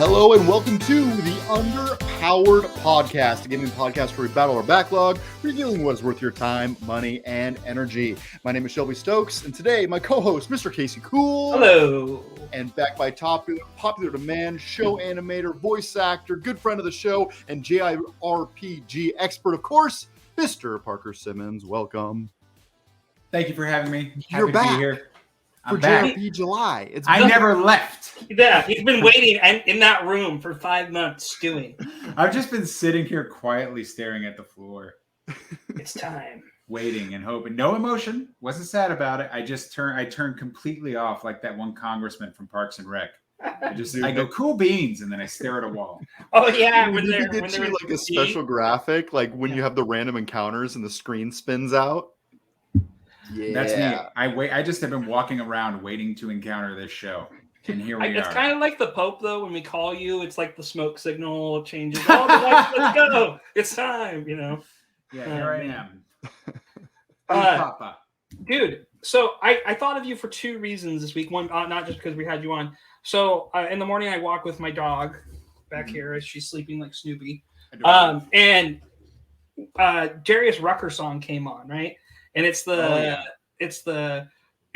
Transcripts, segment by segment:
Hello and welcome to the Underpowered podcast, a gaming podcast where we battle our backlog, revealing what is worth your time, money, and energy. My name is Shelby Stokes, and today my co-host, Mr. Casey Cool. Hello. And back by popular demand, show animator, voice actor, good friend of the show, and JRPG expert, of course, Mr. Parker Simmons. Welcome. Thank you for having me. You're Happy back. to be here. For I'm back. JRPG July. I never left. Yeah, he's been waiting in that room for 5 months stewing. I've just been sitting here quietly staring at the floor. It's time. Waiting and hoping. No emotion. Wasn't sad about it. I turned completely off like that one congressman from Parks and Rec. I go, cool beans, and then I stare at a wall. Oh yeah, when they get you like a special graphic, like when you have the random encounters and the screen spins out. Yeah, that's me. I just have been walking around waiting to encounter this show, and here we are. It's kind of like the Pope, though. When we call you, it's like the smoke signal changes. Oh, the lights, let's go! It's time, you know. Yeah, here I am. Papa. Dude, so I thought of you for two reasons this week. One, not just because we had you on. So in the morning, I walk with my dog back here as she's sleeping like Snoopy, and Darius Rucker song came on, right? And it's it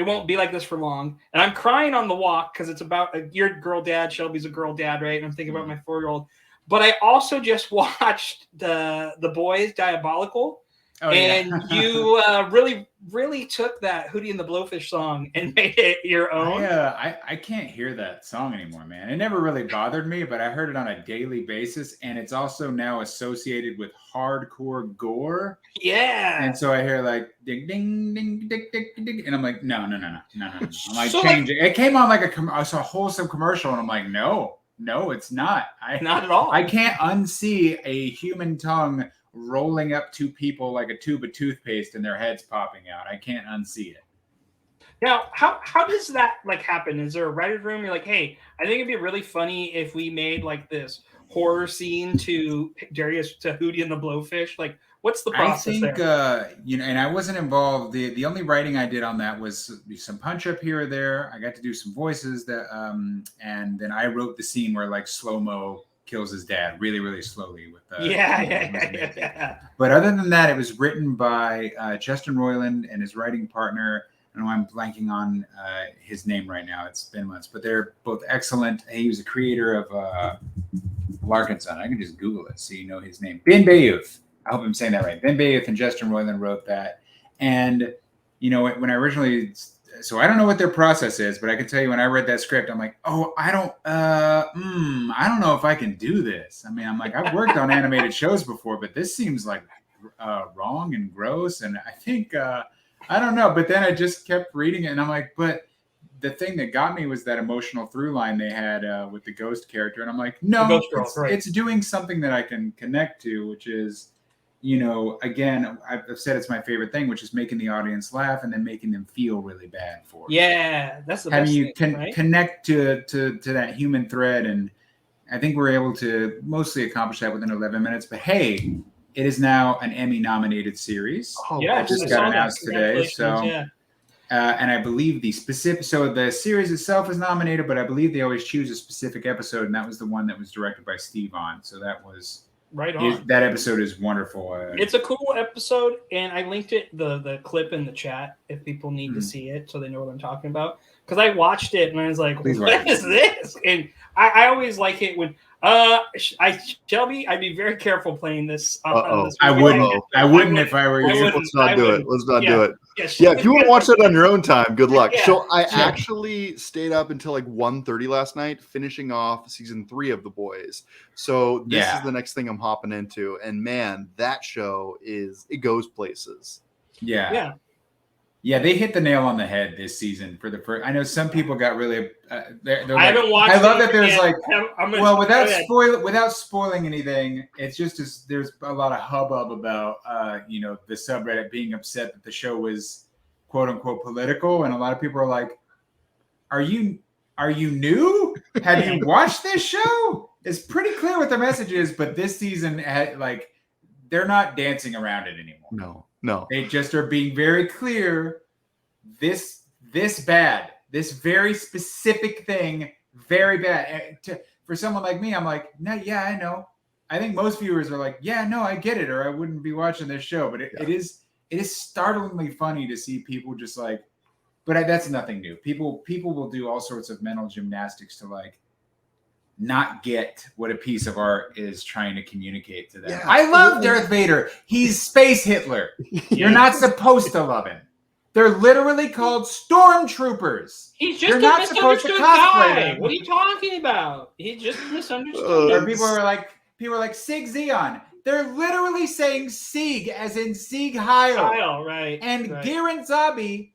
won't be like this for long. And I'm crying on the walk because it's about your girl dad. Shelby's a girl dad, right? And I'm thinking about my 4-year-old. But I also just watched the Boys Diabolical. And you really took that Hootie and the Blowfish song and made it your own. I can't hear that song anymore, man. It never really bothered me, but I heard it on a daily basis, and it's also now associated with hardcore gore. Yeah. And so I hear like ding ding ding ding ding ding, and I'm like, no. I'm like, change it. It came on like a wholesome commercial, and I'm like, no, it's not. Not at all. I can't unsee a human tongue rolling up to people like a tube of toothpaste and their heads popping out. I can't unsee it. Now, how does that like happen? Is there a writer's room? You're like, hey, I think it'd be really funny if we made like this horror scene to Hootie and the Blowfish. Like, what's the process I think, there? And I wasn't involved. The only writing I did on that was some punch up here or there. I got to do some voices and then I wrote the scene where like slow-mo kills his dad really, really slowly with yeah. But other than that, it was written by Justin Roiland and his writing partner. I know I'm blanking on his name right now. It's been months, but they're both excellent. He was a creator of Larkinson. I can just Google it so you know his name. Ben Bayouth. I hope I'm saying that right. Ben Bayouth and Justin Roiland wrote that. And you know, when I originally, so I don't know what their process is, but I can tell you when I read that script, I'm like, oh, I don't know if I can do this. I mean, I'm like, I've worked on animated shows before, but this seems like wrong and gross. And I think, I don't know. But then I just kept reading it and I'm like, but the thing that got me was that emotional through line they had with the ghost character. And I'm like, no, it's doing something that I can connect to, which is, you know, again, I've said it's my favorite thing, which is making the audience laugh and then making them feel really bad for it. Yeah, that's the best thing, right? Connect to that human thread. And I think we're able to mostly accomplish that within 11 minutes. But hey, it is now an Emmy-nominated series. Oh, yeah, I just got announced today. So, yeah. And I believe the series itself is nominated, but I believe they always choose a specific episode, and that was the one that was directed by Steve On. So that was... Right on. That episode is wonderful. It's a cool episode, and I linked the clip in the chat if people need to see it so they know what I'm talking about. Because I watched it and I was like, what is this? And I always like it when Shelby, I'd be very careful playing this. I wouldn't if I were you. Let's not do it. Yes. Yeah, if you want to watch that on your own time, good luck. Yeah. So I actually stayed up until like 1:30 last night, finishing off season 3 of The Boys. So this is the next thing I'm hopping into. And man, that show it goes places. Yeah. Yeah, they hit the nail on the head this season for the first. I know some people got really. I haven't watched. I love that there's without spoiling anything, it's just there's a lot of hubbub about the subreddit being upset that the show was quote unquote political, and a lot of people are like, "Are you new? Have you watched this show?" It's pretty clear what the message is, but this season they're not dancing around it anymore. No. They just are being very clear. This bad. This very specific thing, very bad. for someone like me, I'm like, no, yeah, I know. I think most viewers are like, yeah, no, I get it, or I wouldn't be watching this show. But it is startlingly funny to see people just like, but that's nothing new. People will do all sorts of mental gymnastics to like not get what a piece of art is trying to communicate to them. Yeah. I love Darth Vader. He's Space Hitler. You're not supposed to love him. They're literally called stormtroopers. He's just a misunderstood guy. What are you talking about? He's just misunderstood. Or people are like Sig Zeon. They're literally saying Sieg as in Sieg Heil. Right. And Garen Zabi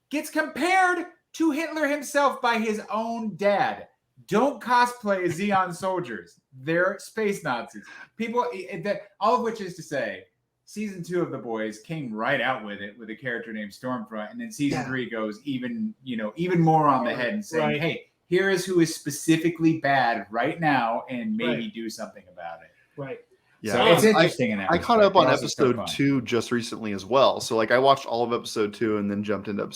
gets compared to Hitler himself by his own dad. Don't cosplay as Xeon soldiers. They're space Nazis. People, all of which is to say, season 2 of The Boys came right out with it with a character named Stormfront, and then season 3 goes even more on the head and saying, hey, here is who is specifically bad right now, and maybe do something about it. Right. Yeah, so it's interesting in that. I caught up on episode 2 just recently as well. So like I watched all of episode 2 and then jumped into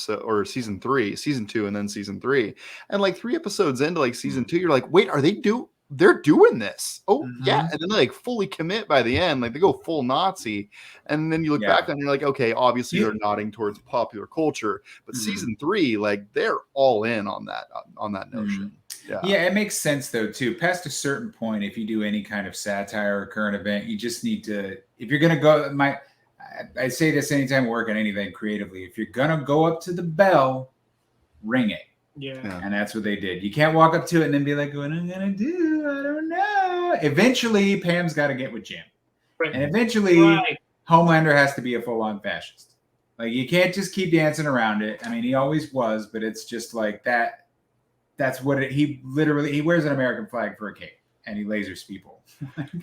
season 2 and then season 3. And like 3 episodes into like season 2, you're like, wait, they're doing this? Oh yeah. And then they like fully commit by the end, like they go full Nazi. And then you look back and you're like, okay, obviously they're nodding towards popular culture, but season 3, like they're all in on that notion. Yeah, it makes sense though too. Past a certain point, if you do any kind of satire or current event, you just need to. If you're gonna go, I say this anytime I work on anything creatively. If you're gonna go up to the bell, ring it. Yeah. And that's what they did. You can't walk up to it and then be like, "What am I gonna do? I don't know." Eventually, Pam's got to get with Jim, and eventually, Homelander has to be a full-on fascist. Like you can't just keep dancing around it. I mean, he always was, but it's just like that. That's what he wears an American flag for a cape and he lasers people.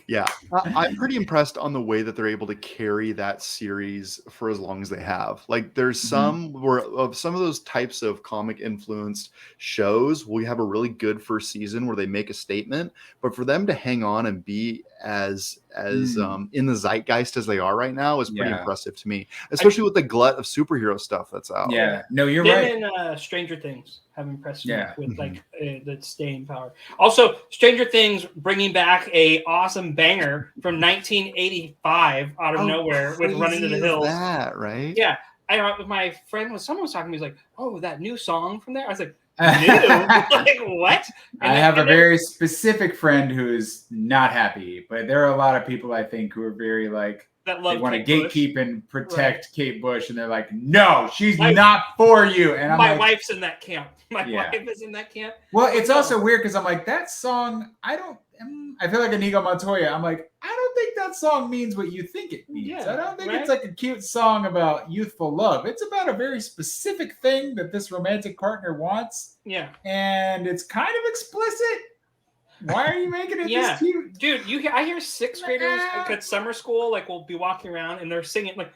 Yeah. I'm pretty impressed on the way that they're able to carry that series for as long as they have. Like there's some of those types of comic influenced shows, we have a really good first season where they make a statement, but for them to hang on and be as in the zeitgeist as they are right now is pretty impressive to me, especially with the glut of superhero stuff that's out. Yeah, no, you're right. And Stranger Things have impressed me with like the staying power. Also, Stranger Things bringing back a awesome banger from 1985 out of nowhere with "Running to the Hills." That right? Yeah, my friend someone was talking to me. He's like, "Oh, that new song from there." I was like, "New? Like what?" I have a very specific friend who is not happy, but there are a lot of people I think who are very like they want to gatekeep and protect Kate Bush, and they're like, "No, she's not for you." And my wife's in that camp. My wife is in that camp. Well, it's also weird because I'm like, that song, I feel like Inigo Montoya. I'm like, I don't think that song means what you think it means. Yeah, I don't think it's like a cute song about youthful love. It's about a very specific thing that this romantic partner wants. Yeah. And it's kind of explicit. Why are you making it this cute? Dude, I hear 6th graders at summer school, like we'll be walking around and they're singing like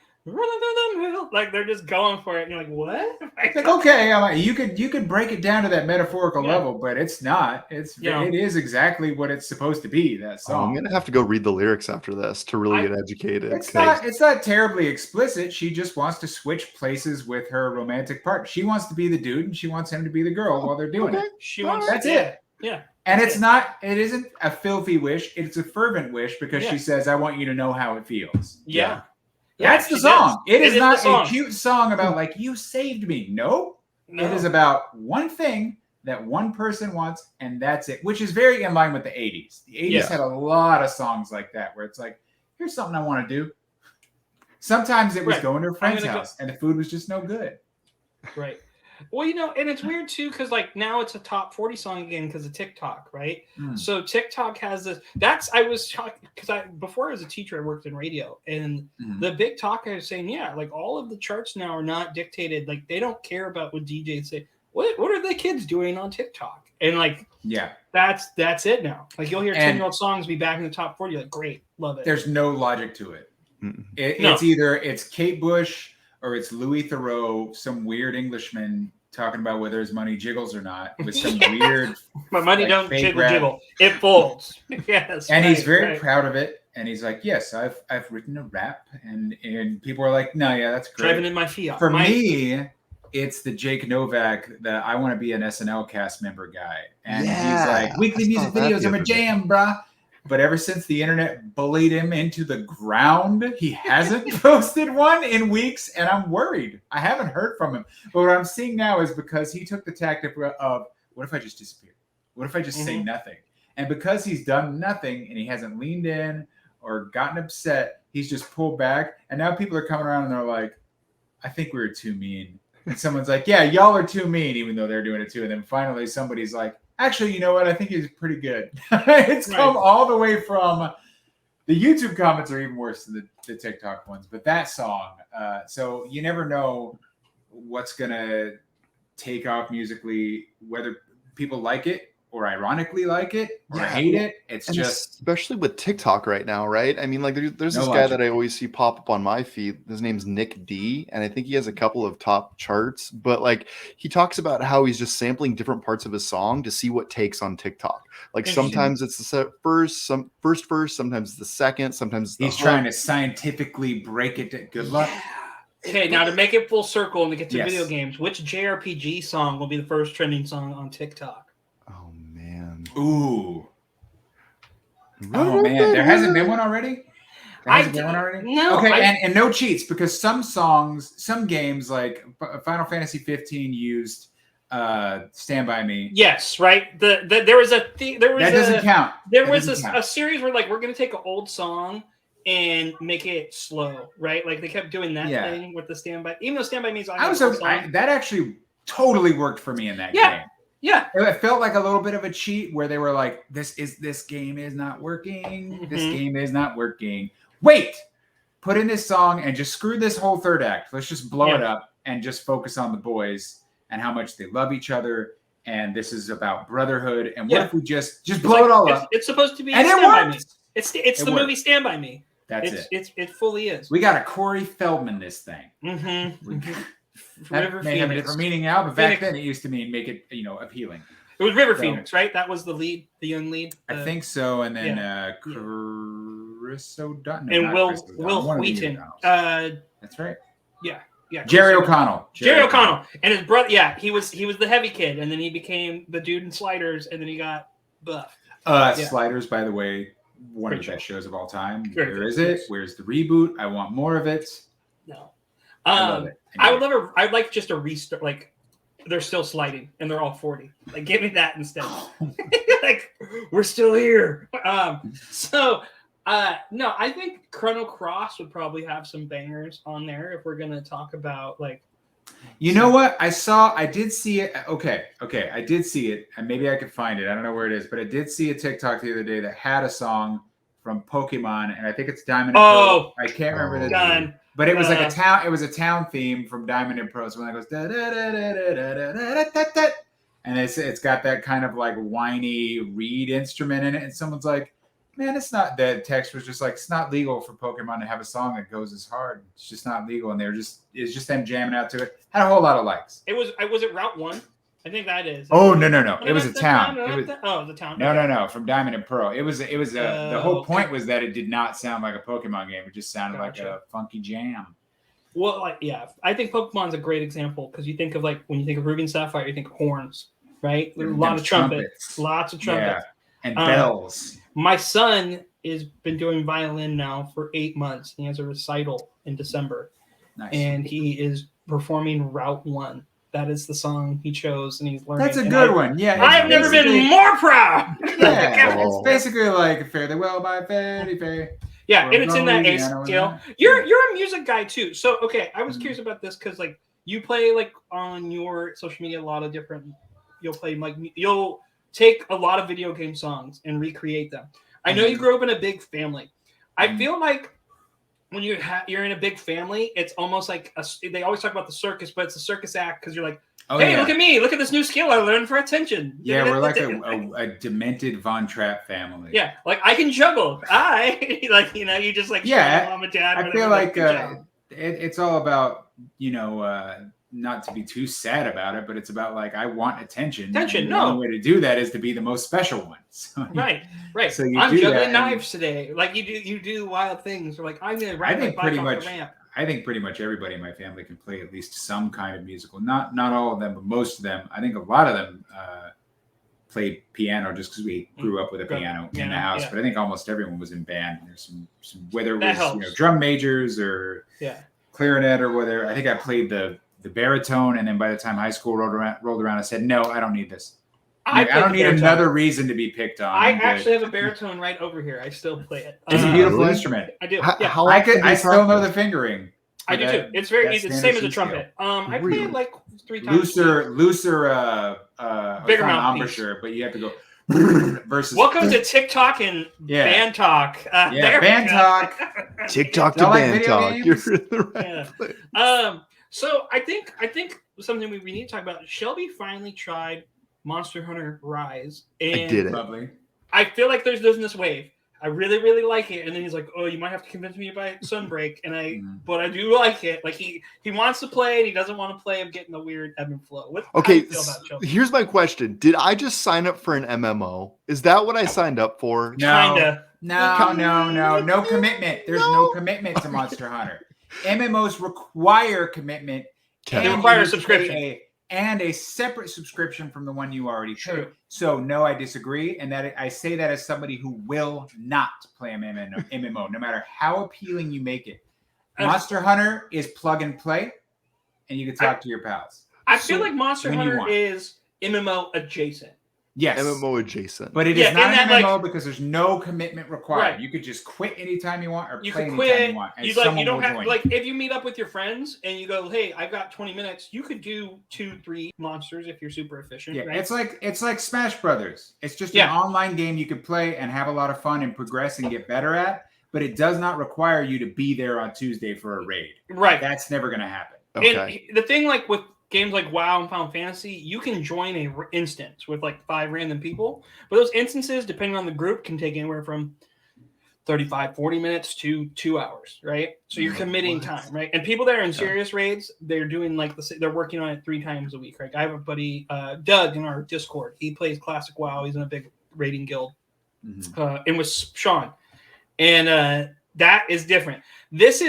like they're just going for it, and you're like, what? Like, okay, I'm like, you could break it down to that metaphorical level, but it's not. It is exactly what it's supposed to be. That song. I'm gonna have to go read the lyrics after this to really get educated. It's not terribly explicit. She just wants to switch places with her romantic partner. She wants to be the dude, and she wants him to be the girl while they're doing it. That's it. Yeah. And it isn't a filthy wish. It's a fervent wish because she says, "I want you to know how it feels." Yeah. That's the song. It is not a cute song about like, you saved me. No. It is about one thing that one person wants, and that's it, which is very in line with the 80s. The 80s had a lot of songs like that where it's like, here's something I want to do. Sometimes it was going to a friend's house and the food was just no good. Right. Well, and it's weird too, because like now it's a top 40 song again because of TikTok, right? So TikTok has this. I was shocked because before I was a teacher, I worked in radio, and the big talk I was saying, like all of the charts now are not dictated. Like they don't care about what DJs say. What are the kids doing on TikTok? And like, that's it now. Like you'll hear 10-year-old songs be back in the top 40. Like, great, love it. There's no logic to it. It's either it's Kate Bush. Or it's Louis Theroux, some weird Englishman talking about whether his money jiggles or not, with some weird. My money don't jiggle; it folds. Yes, and he's very proud of it. And he's like, "Yes, I've written a rap," and people are like, "No, yeah, that's great." Driving in my Fiat. For me, it's the Jake Novak, that I want to be an SNL cast member guy. And Yeah, he's like, weekly music videos are my jam, bruh. But ever since the internet bullied him into the ground, he hasn't posted one in weeks, and I'm worried. I haven't heard from him. But what I'm seeing now is because he took the tactic of, what if I just disappear? What if I just say nothing? And because he's done nothing and he hasn't leaned in or gotten upset, he's just pulled back. And now people are coming around and they're like, I think we were too mean. And someone's like, yeah, y'all are too mean, even though they're doing it too. And then finally somebody's like, actually, you know what? I think he's pretty good. It's come all the way from the YouTube comments are even worse than the TikTok ones. But that song, so you never know what's going to take off musically, whether people like it or ironically like it or hate it. It's and just especially with TikTok right now, right? I mean, like there's this guy that I always see pop up on my feed. His name's Nick D, and I think he has a couple of top charts. But like he talks about how he's just sampling different parts of his song to see what takes on TikTok. Like sometimes it's the first verse, sometimes it's the second, sometimes it's he's trying to scientifically break it. Good luck. Okay, now to make it full circle and to get to video games, which JRPG song will be the first trending song on TikTok? Oh man! Ooh! Oh man! There hasn't been one already. No. Okay, and no cheats, because some songs, some games like Final Fantasy 15 used "Stand by Me." Yes, right. There was a that doesn't count. There was a series where like we're gonna take an old song and make it slow, right? Like they kept doing that thing with the standby, even though "Stand by Me" is that actually totally worked for me in that game. Yeah, it felt like a little bit of a cheat where they were like, "This game is not working. This game is not working. Wait, put in this song and just screw this whole third act. Let's just blow it up and just focus on the boys and how much they love each other. And this is about brotherhood. And what if we just blow it all up? It's supposed to be and Stand it by works. Me. It's the movie Stand by Me. That's it. It fully is. We got a Corey Feldman this thing. That may have a different meaning now, but back then it used to mean make it appealing. It was River Phoenix, right? That was the lead, the young lead. I think so. And then Chris O'Donnell and Will Wheaton. That's right. Yeah. Jerry O'Connell. Jerry O'Connell and his brother. Yeah, he was the heavy kid, and then he became the dude in Sliders, and then he got buff. Sliders, by the way, one of the best shows of all time. Where is it? Where's the reboot? I want more of it. No. I love it. I'd like just a restart. Like they're still sliding and they're all 40. Like give me that instead. Like we're still here. No, I think Chrono Cross would probably have some bangers on there if we're gonna talk about like. You know what? I did see it. Okay. I did see it, and maybe I could find it. I don't know where it is, but I did see a TikTok the other day that had a song from Pokemon, and I think it's Diamond and Pearl. I can't remember the name. But it was like a town. It was a town theme from Diamond and Pearl. So when it goes da da da da da da da da da, and it's got that kind of like whiny reed instrument in it, and someone's like, "Man, it's not." The text was just like, "It's not legal for Pokemon to have a song that goes as hard. It's just not legal." And it's just them jamming out to it. Had a whole lot of likes. Was it Route 1? I think that is. Oh no! It was a town. The town. No. From Diamond and Pearl. It was the whole point was that it did not sound like a Pokemon game. It just sounded like a funky jam. Well, I think Pokemon's a great example because you think of like when you think of Ruby and Sapphire, you think of horns, right? There's a lot of trumpets, lots of trumpets, and bells. My son has been doing violin now for 8 months. He has a recital in December, and he is performing Route 1. That is the song he chose, and he's learning. That's a good one. Yeah, I've never been more proud. It's basically like Fare Thee Well by Fairy Fairy. Yeah, and it's in that A scale. You're a music guy too, so okay. I was curious about this because like you play like on your social media a lot of different. You'll take a lot of video game songs and recreate them. I know you grew up in a big family. I feel like when you're in a big family, it's almost like they always talk about the circus, but it's a circus act because you're like, hey, look at me, look at this new skill I learned for attention. Yeah, we're like a demented Von Trapp family. Yeah, like I can juggle. You just like mom and dad. I feel like it's all about not to be too sad about it, but it's about like I want attention. The only way to do that is to be the most special one. So, right. So I'm juggling knives today. Like you do wild things. Or like I'm gonna ride my bike off the ramp. I think pretty much everybody in my family can play at least some kind of musical. Not all of them, but most of them. I think a lot of them played piano just because we grew up with a piano in the house. Yeah. But I think almost everyone was in band. There's some whether it was drum majors or clarinet or whether. I think I played the baritone, and then by the time high school rolled around, I said, no, I don't need this. I don't need another reason to be picked on. I actually have a baritone right over here. I still play it. It's a beautiful instrument. I do. I still know the fingering. I do too. It's very easy. It's the same as a trumpet. I play it like 3 times. Looser, bigger mouthpiece. Embouchure, but you have to go versus. Welcome to TikTok and band talk. Band talk. TikTok to band talk. You're in the right place. So I think something we need to talk about. Shelby finally tried Monster Hunter Rise, and I did it. Lovely. I feel like there's this wave. I really, really like it, and then he's like, "Oh, you might have to convince me by Sunbreak," but I do like it. Like he wants to play, and he doesn't want to play. I'm getting the weird ebb and flow. Here's my question: did I just sign up for an MMO? Is that what I signed up for? Kinda. No commitment. There's no commitment to Monster Hunter. MMOs require commitment. They require a subscription. And a separate subscription from the one you already paid. So no, I disagree, and that I say that as somebody who will not play an MMO, no matter how appealing you make it. Monster Hunter is plug and play, and you can talk to your pals. I feel like Monster Hunter is MMO adjacent. Yes, MMO adjacent, but it is not an MMO because there's no commitment required. Right. You could just quit anytime you want, or play anytime you want. And you don't have like if you meet up with your friends and you go, "Hey, I've got 20 minutes." You could do 2-3 monsters if you're super efficient. Yeah, right? it's like Smash Brothers. It's just an online game you could play and have a lot of fun and progress and get better at. But it does not require you to be there on Tuesday for a raid. Right, that's never going to happen. Okay. And the thing, like with games like WoW and Final Fantasy, you can join a instance with like 5 random people. But those instances, depending on the group, can take anywhere from 35-40 minutes to 2 hours, right? So you're committing time, right? And people that are in serious raids, they're doing like they're working on it 3 times a week, right? I have a buddy, Doug, in our Discord. He plays classic WoW. He's in a big raiding guild, and with Sean, and that is different. This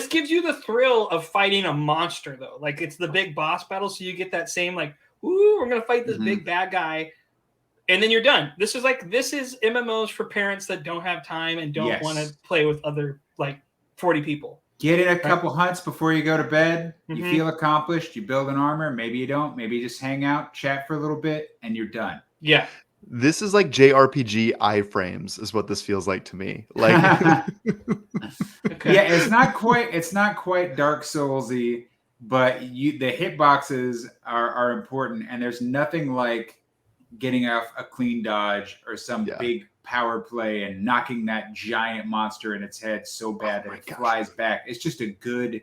gives you the thrill of fighting a monster, though. Like it's the big boss battle, so you get that same like, ooh, we're gonna fight this big bad guy, and then you're done. This is MMOs for parents that don't have time and don't want to play with other like 40 people. Get in a couple hunts before you go to bed. You feel accomplished. You build an armor. Maybe you don't. Maybe you just hang out, chat for a little bit, and you're done. Yeah. This is like JRPG iframes is what this feels like to me. Like Yeah, it's not quite Dark Soulsy, but the hitboxes are important, and there's nothing like getting off a clean dodge or some big power play and knocking that giant monster in its head so bad that it flies back. It's just a good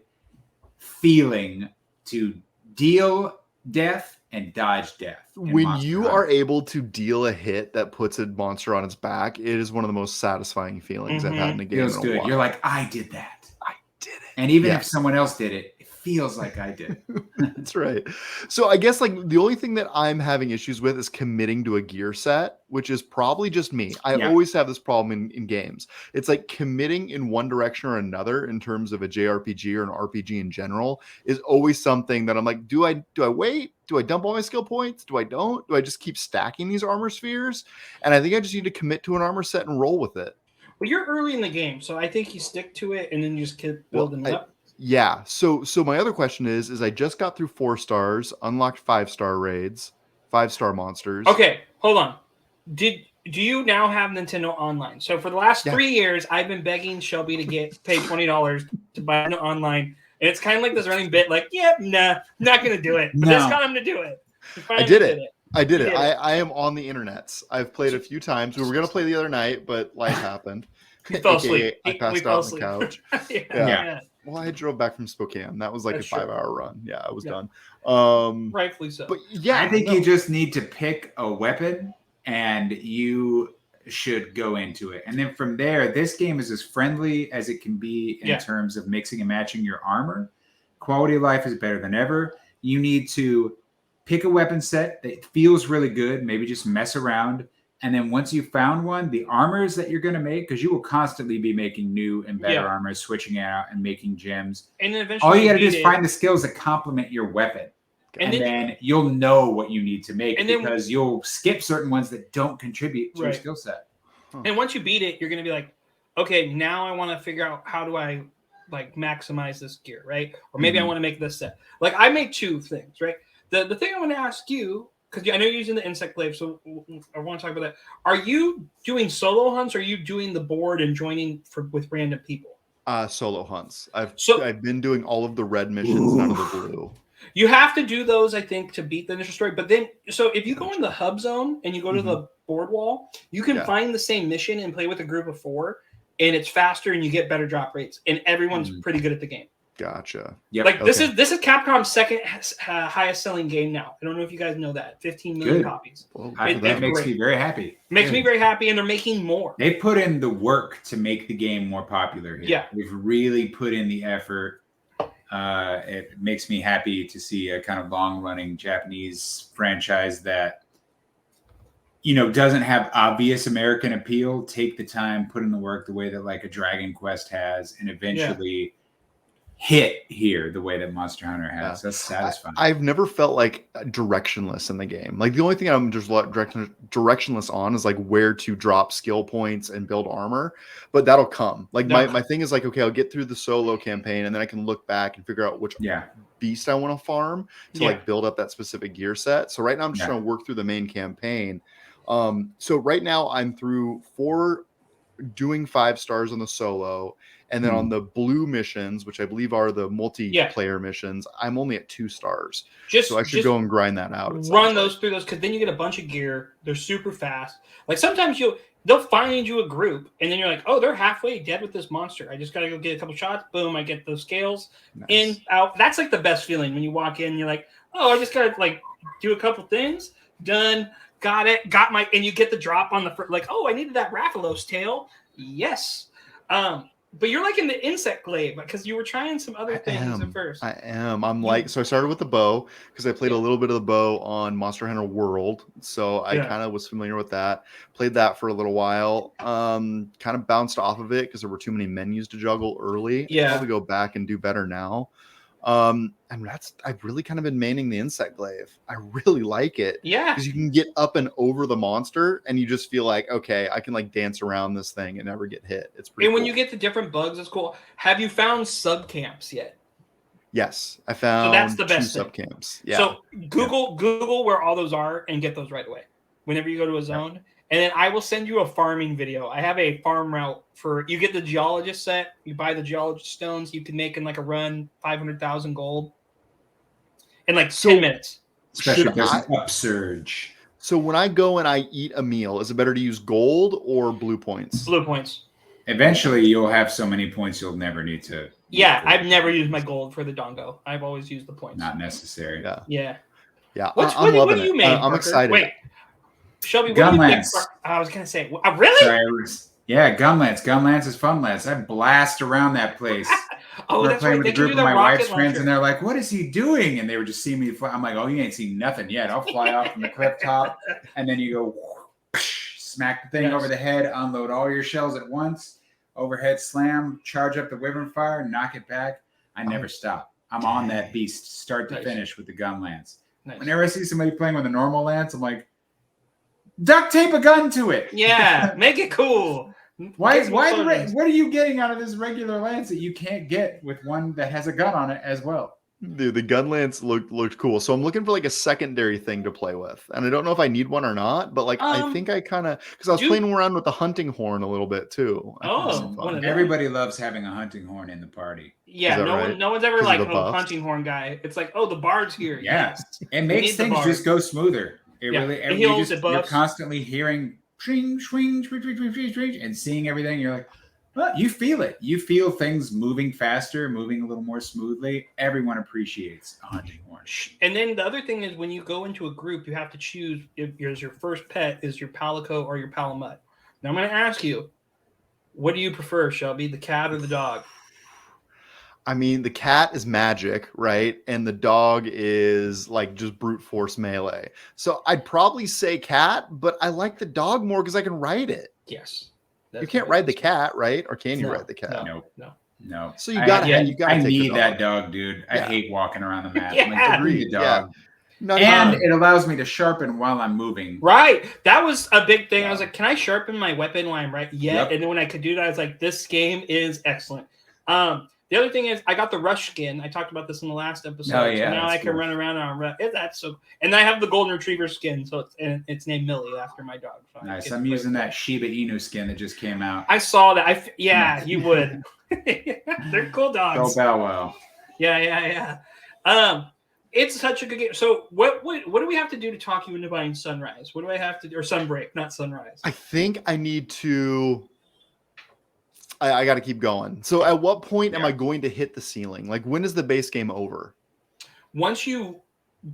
feeling to deal death and dodge death. When you are able to deal a hit that puts a monster on its back, it is one of the most satisfying feelings I've had in a game. Feels good. You're like, I did that. I did it. And even if someone else did it, it feels like I did. That's right. So I guess like the only thing that I'm having issues with is committing to a gear set, which is probably just me. I always have this problem in games. It's like committing in one direction or another in terms of a JRPG or an RPG in general is always something that I'm like, do I wait? Do I dump all my skill points? Do I don't? Do I just keep stacking these armor spheres? And I think I just need to commit to an armor set and roll with it. Well, you're early in the game, so I think you stick to it and then you just keep building up. Yeah. So my other question is I just got through 4 stars, unlocked 5-star raids, 5-star monsters. Okay, hold on. Do you now have Nintendo Online? So for the last 3 years, I've been begging Shelby to pay $20 to buy it online. And it's kind of like this running bit, like, not going to do it. But this got him to do it. I did it. I did it. I am on the internets. I've played a few times. We were going to play the other night, but life happened. You fell asleep. I passed out on the couch. Yeah. Well, I drove back from Spokane. That was like a 5-hour run. Yeah, I was done. Rightfully so. But I think you just need to pick a weapon and you should go into it. And then from there, this game is as friendly as it can be in terms of mixing and matching your armor. Quality of life is better than ever. You need to pick a weapon set that feels really good. Maybe just mess around. And then once you found one, the armors that you're going to make, because you will constantly be making new and better armors, switching out and making gems. And then eventually all you got to do is find the skills that complement your weapon. And then you'll know what you need to make because you'll skip certain ones that don't contribute to your skill set. And once you beat it, you're going to be like, okay, now I want to figure out how do I like maximize this gear, right? Or maybe I want to make this set. Like I made 2 things, right? The thing I want to ask you, because I know you're using the insect glaive, so I want to talk about that. Are you doing solo hunts, or are you doing the board and joining with random people? Solo hunts. I've been doing all of the red missions, none of the blue. You have to do those, I think, to beat the initial story. But then, so if you go in the hub zone and you go to the board wall, you can find the same mission and play with a group of 4, and it's faster and you get better drop rates, and everyone's pretty good at the game. Gotcha. Yep. Like this is Capcom's second highest selling game now. I don't know if you guys know that. 15 million copies. Well, that makes me very happy. Makes me very happy, and they're making more. They put in the work to make the game more popular here. Yeah. They've really put in the effort. It makes me happy to see a kind of long-running Japanese franchise that, doesn't have obvious American appeal. Take the time, put in the work the way that like a Dragon Quest has, and eventually hit here the way that Monster Hunter has. That's satisfying. I've never felt like directionless in the game. Like the only thing I'm just directionless on is like where to drop skill points and build armor, but that'll come. Like my thing is like, okay, I'll get through the solo campaign and then I can look back and figure out which beast I want to farm to like build up that specific gear set. So right now I'm just trying to work through the main campaign. So right now I'm through 4 doing 5 stars on the solo. And then on the blue missions, which I believe are the multiplayer missions, I'm only at 2 stars. So I should go and grind that out. Run those through those, because then you get a bunch of gear. They're super fast. Like sometimes they'll find you a group, and then you're like, oh, they're halfway dead with this monster. I just got to go get a couple shots. Boom, I get those scales. In, out. That's like the best feeling when you walk in and you're like, oh, I just got to like do a couple things. Done. Got it. Got my, and you get the drop on the, like, oh, I needed that Rathalos tail. Yes. But you're like in the insect glaive because you were trying some other things at first. I am. I'm like, so I started with the bow because I played a little bit of the bow on Monster Hunter World. So I kind of was familiar with that. Played that for a little while. Kind of bounced off of it because there were too many menus to juggle early. Yeah. I'll probably go back and do better now. And I've really kind of been maining the insect glaive. I really like it. Yeah. Because you can get up and over the monster and you just feel like, okay, I can like dance around this thing and never get hit. It's pretty when you get the different bugs, it's cool. Have you found sub camps yet? Yes, I found so that's the best 2 sub camps. Yeah. So Google where all those are and get those right away. Whenever you go to a zone. And then I will send you a farming video. I have a farm route for you get the geologist set. You buy the geologist stones. You can make in like a run 500,000 gold in like 10 minutes. Especially if there's an upsurge. So when I go and I eat a meal, is it better to use gold or blue points? Blue points. Eventually, you'll have so many points you'll never need to. Yeah, I've never used my gold for the dongo. I've always used the points. Not necessary. Yeah. I'm loving it. I'm excited. Wait. Shelby, what do you think? I was going to say, really? Sorry, Gunlance. Gunlance is fun lance. I blast around that place. We're playing with a group of my wife's friends, and they're like, what is he doing? And they were just seeing me fly. I'm like, oh, you ain't seen nothing yet. I'll fly off from the cliff top. And then you go smack the thing over the head, unload all your shells at once, overhead slam, charge up the wyvern fire, knock it back. I never stop. I'm on that beast start to finish with the Gunlance. Whenever I see somebody playing with a normal lance, I'm like, duct tape a gun to it. Yeah, make it cool. What are you getting out of this regular lance that you can't get with one that has a gun on it as well? Dude, the gun lance looked cool. So I'm looking for like a secondary thing to play with. And I don't know if I need one or not, but like I think I kind of, because I was playing around with the hunting horn a little bit too. Everybody loves having a hunting horn in the party. Yeah, no one's ever like, oh, hunting horn guy. It's like, oh, the bard's here. Yes. It makes things just go smoother. You're constantly hearing swing, swing, swing, swing, swing, swing, and seeing everything. You're like, well, you feel it. You feel things moving faster, moving a little more smoothly. Everyone appreciates a hunting horn. And then the other thing is when you go into a group, you have to choose if your first pet is your Palico or your Palamut. Now I'm going to ask you, what do you prefer, Shelby, the cat or the dog? I mean, the cat is magic, right? And the dog is like just brute force melee. So I'd probably say cat, but I like the dog more because I can ride it. Yes. You can't ride the cat, right? Or can you ride the cat? No. So you gotta I take need the that dog, dude. I hate walking around the map. Yeah. Like, agree the dog. Yeah. It allows me to sharpen while I'm moving. Right. That was a big thing. I was like, can I sharpen my weapon while I'm right? Yeah. Yep. And then when I could do that, I was like, this game is excellent. The other thing is I got the rush skin. I talked about this in the last episode. Oh, yeah, so now I can run around on that's so and I have the golden retriever skin, so it's named Millie after my dog. So nice. I'm using that Shiba Inu skin that just came out. I saw that. You would. They're cool dogs. Go Bow Wow. Yeah. It's such a good game. So what do we have to do to talk you into buying Sunrise? What do I have to do? Or Sunbreak, not Sunrise. I think I need to. I got to keep going. So at what point am I going to hit the ceiling? Like, when is the base game over? Once you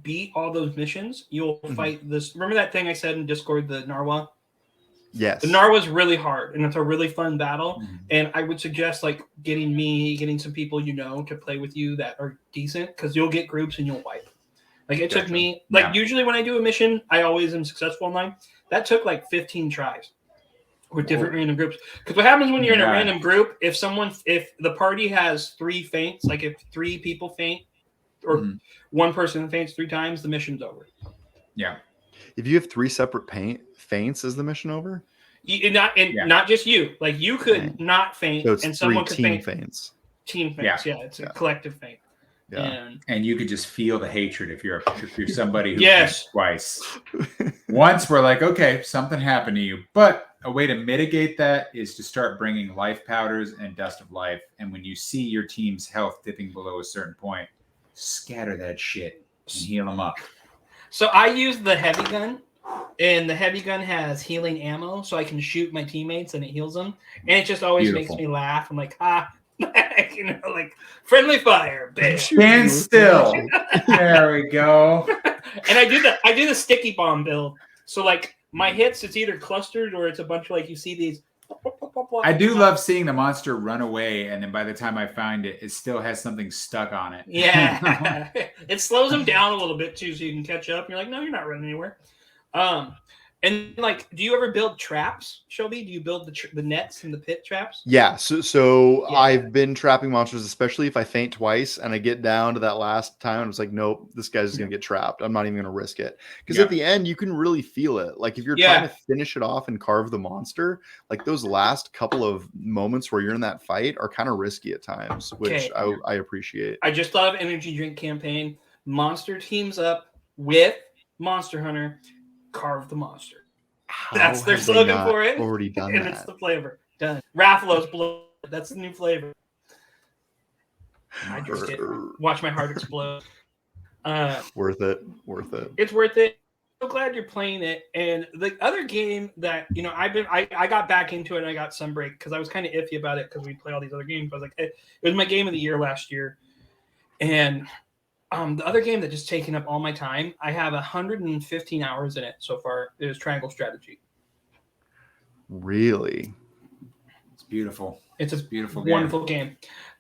beat all those missions, you'll fight this. Remember that thing I said in Discord, the Narwa? Yes. The Narwa's really hard, and it's a really fun battle. And I would suggest like getting some people to play with you that are decent, because you'll get groups and you'll wipe. Like it took me, usually when I do a mission, I always am successful online. That took like 15 tries. With different random groups, because what happens when you're in a random group, if the party has 3 faints, like if 3 people faint or one person faints 3 times, the mission's over. Yeah. If you have 3 separate faints, is the mission over? Not just you. Like you could not faint, so it's and someone could faint. Team faints. Yeah, it's a collective faint. Yeah. And you could just feel the hatred if you're somebody who yes twice. Once we're like, okay, something happened to you, but a way to mitigate that is to start bringing life powders and dust of life. And when you see your team's health dipping below a certain point, scatter that shit and heal them up. So I use the heavy gun, and the heavy gun has healing ammo, so I can shoot my teammates and it heals them. And it just always makes me laugh. I'm like, like friendly fire, bitch. Stand still. There we go. And I do the sticky bomb build. So like my hits, it's either clustered or it's a bunch of like you see these. I do love seeing the monster run away, and then by the time I find it, it still has something stuck on it. Yeah, it slows them down a little bit too, so you can catch up. You're like, no, you're not running anywhere. And like, do you ever build traps, Shelby? Do you build the nets and the pit traps? Yeah. So I've been trapping monsters, especially if I faint twice and I get down to that last time. I'm just like, nope, this guy's just gonna get trapped. I'm not even gonna risk it, because at the end you can really feel it. Like if you're trying to finish it off and carve the monster, like those last couple of moments where you're in that fight are kind of risky at times, which I appreciate. I just thought of energy drink campaign. Monster teams up with Monster Hunter. Carve the monster. That's their slogan for it. Already done and that. It's the flavor. Done. Rathalos blood. That's the new flavor. I just did. Watch my heart explode. Worth it. It's worth it. So glad you're playing it. And the other game that I got back into it, and I got Sunbreak because I was kind of iffy about it because we play all these other games. I was like, it was my game of the year last year, and the other game that just taken up all my time, I have 115 hours in it so far, is Triangle Strategy. Really? It's beautiful. It's a beautiful, wonderful game.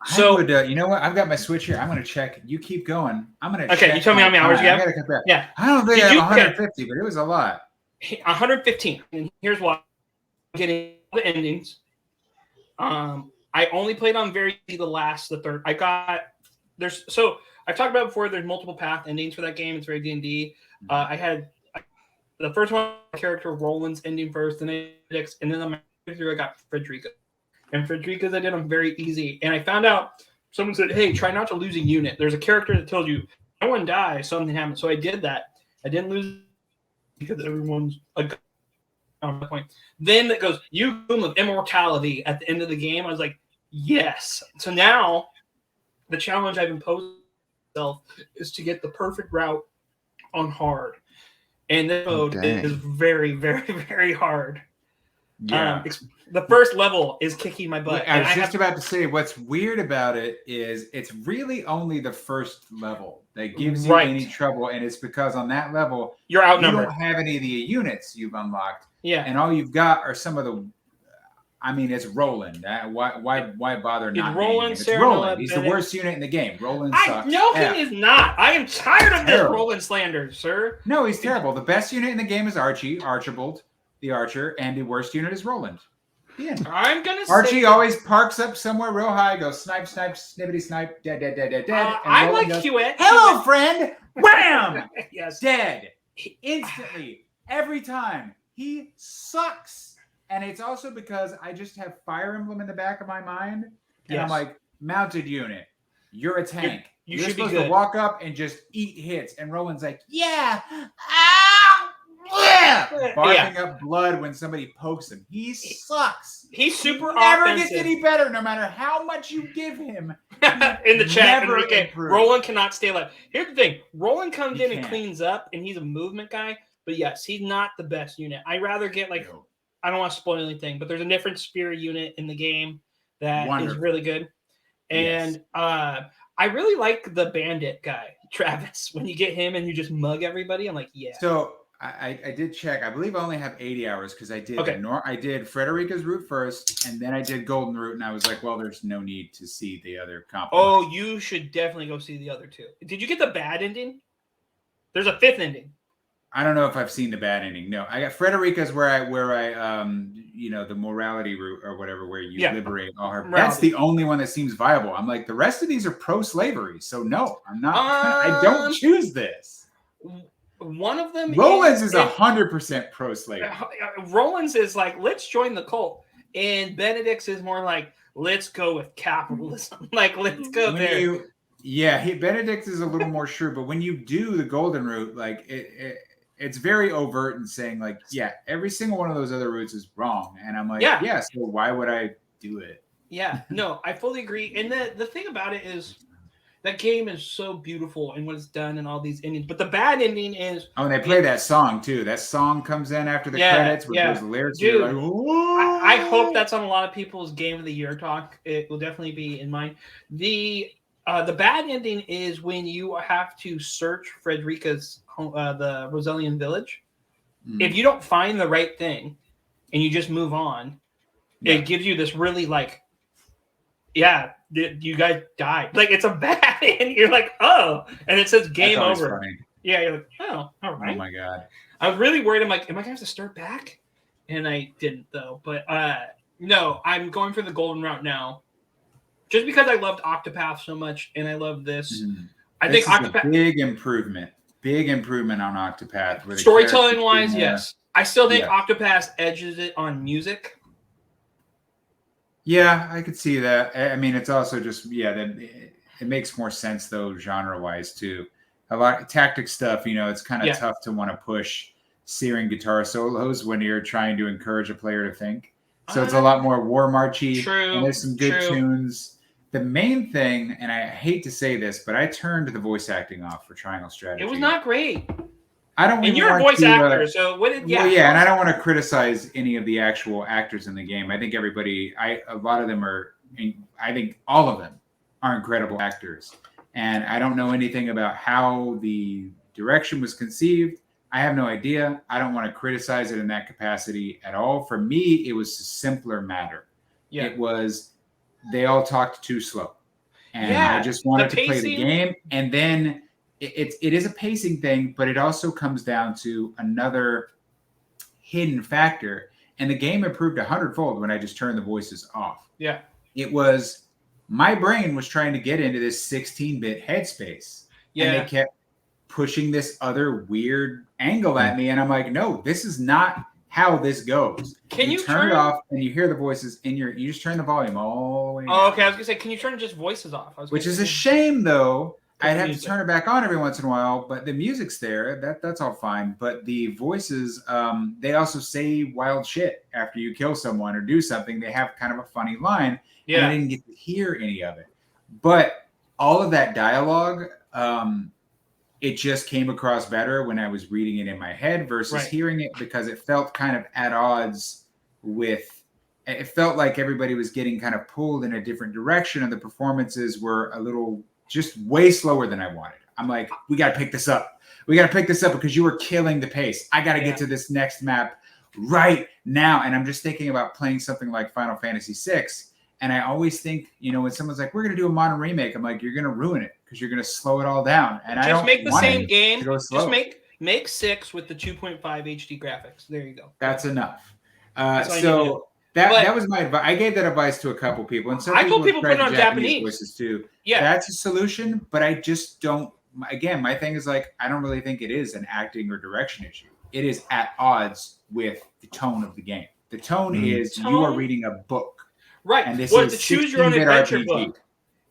So, you know what? I've got my Switch here. I'm going to check. You keep going. I'm going to check. Okay, you tell me how many hours you have. I gotta come back. Yeah. I don't think I have 150, but it was a lot. 115. And here's why. I'm getting the endings. I only played on the third. I've talked about before, there's multiple path endings for that game. It's very D&D. I had the first one, character Roland's ending first, and then on my through I got Frederica. And Frederica's I did them very easy. And I found out, someone said, hey, try not to lose a unit. There's a character that tells you, no one dies, something happens. So I did that. I didn't lose because everyone's on the point. Then it goes, you boom of immortality at the end of the game. I was like, yes. So now the challenge I've imposed is to get the perfect route on hard, and this mode is very, very, very hard. Yeah, the first level is kicking my butt. I was about to say, what's weird about it is it's really only the first level that gives you any trouble, and it's because on that level you're outnumbered. You don't have any of the units you've unlocked. Yeah, and all you've got are some of the. I mean, it's Roland. Why bother not Roland? It's Roland. He's the worst unit in the game. Roland sucks. No, he is not. I am tired of this Roland slander, sir. No, he's terrible. The best unit in the game is Archibald, the archer, and the worst unit is Roland. The end. I'm gonna Archie always parks up somewhere real high, goes snipe, snippity snipe, dead. I like Hewitt. Hello, friend. Wham! Yes. Dead. Instantly. Every time. He sucks. And it's also because I just have Fire Emblem in the back of my mind. And I'm like, mounted unit, you're a tank. You're should supposed to walk up and just eat hits. And Roland's like, yeah. Ow! Yeah. Barking up blood when somebody pokes him. He sucks. He's super never offensive. Gets any better no matter how much you give him. In the chat, okay, Roland cannot stay alive. Here's the thing. Roland comes in and cleans up, and he's a movement guy. But yes, he's not the best unit. I'd rather get I don't want to spoil anything, but there's a different spear unit in the game that is really good. And I really like the bandit guy, Travis. When you get him and you just mug everybody, I'm like, yeah. So I did check. I believe I only have 80 hours because I did I did Frederica's route first, and then I did Golden Route, and I was like, well, there's no need to see the other comp. Oh, you should definitely go see the other two. Did you get the bad ending? There's a 5th ending. I don't know if I've seen the bad ending. No, I got Frederica's where I the morality route or whatever, where you liberate all her. Morality. That's the only one that seems viable. I'm like, the rest of these are pro-slavery, so no, I'm not. I don't choose this. One of them, Roland's is 100% pro-slavery. Roland's is like, let's join the cult, and Benedict's is more like, let's go with capitalism. Like, let's go there. Benedict is a little more sure, but when you do the Golden Route, like it's very overt and saying like, every single one of those other routes is wrong. And I'm like, so why would I do it? Yeah, no, I fully agree. And the thing about it is that game is so beautiful and what it's done and all these endings. But the bad ending is... Oh, and they play that song, too. That song comes in after the credits with those lyrics. Dude, like, I hope that's on a lot of people's Game of the Year talk. It will definitely be in mine. The bad ending is when you have to search Frederica's the Rosalian village. If you don't find the right thing and you just move on, it gives you this really you guys died. Like, it's a bad end. You're like, oh, and it says game over. Yeah, you're like, oh, all right. Oh my god. I was really worried. I'm like, am I gonna have to start back? And I didn't though. But no, I'm going for the Golden Route now. Just because I loved Octopath so much, and I love this, I think Octopath big improvement on Octopath. Storytelling wise, yes, I still think Octopath edges it on music. Yeah, I could see that. I mean, it's also just it makes more sense though, genre wise too. A lot of tactic stuff, it's kind of tough to want to push searing guitar solos when you're trying to encourage a player to think. So it's a lot more war marchy. True. And there's some good tunes. The main thing, and I hate to say this, but I turned the voice acting off for Triangle Strategy. It was not great. I don't. And you're a voice actor, so what did? Well, and I don't want to criticize any of the actual actors in the game. I think a lot of them are. I think all of them are incredible actors, and I don't know anything about how the direction was conceived. I have no idea. I don't want to criticize it in that capacity at all. For me, it was a simpler matter. Yeah. It was. They all talked too slow, and I just wanted to play the game. And then it is a pacing thing, but it also comes down to another hidden factor. And the game improved 100-fold when I just turned the voices off. Yeah, it was my brain was trying to get into this 16-bit headspace, and they kept pushing this other weird angle at me, and I'm like, no, this is not how this goes. Can you turn it off and you hear the voices in you just turn the volume all the way down. Oh, okay. I was gonna say, can you turn just voices off? Which is a shame though. I'd have to turn it back on every once in a while, but the music's there. That's all fine. But the voices, they also say wild shit after you kill someone or do something. They have kind of a funny line. Yeah. And I didn't get to hear any of it. But all of that dialogue, it just came across better when I was reading it in my head versus hearing it, because it felt kind of at odds with, it felt like everybody was getting kind of pulled in a different direction, and the performances were a little just way slower than I wanted. I'm like, we got to pick this up. We got to pick this up because you were killing the pace. I got to get to this next map right now. And I'm just thinking about playing something like Final Fantasy VI. And I always think, when someone's like, we're going to do a modern remake, I'm like, you're going to ruin it because you're going to slow it all down. And I don't make the want same game. To go slow. Just make 6 with the 2.5 HD graphics. There you go. That's enough. That was my advice. I gave that advice to a couple people, and some people put it on Japanese voices too. Yeah, that's a solution, but I just don't. Again, my thing is like I don't really think it is an acting or direction issue. It is at odds with the tone of the game. The tone is you are reading a book, right? And this is to choose your own adventure RPG. Book.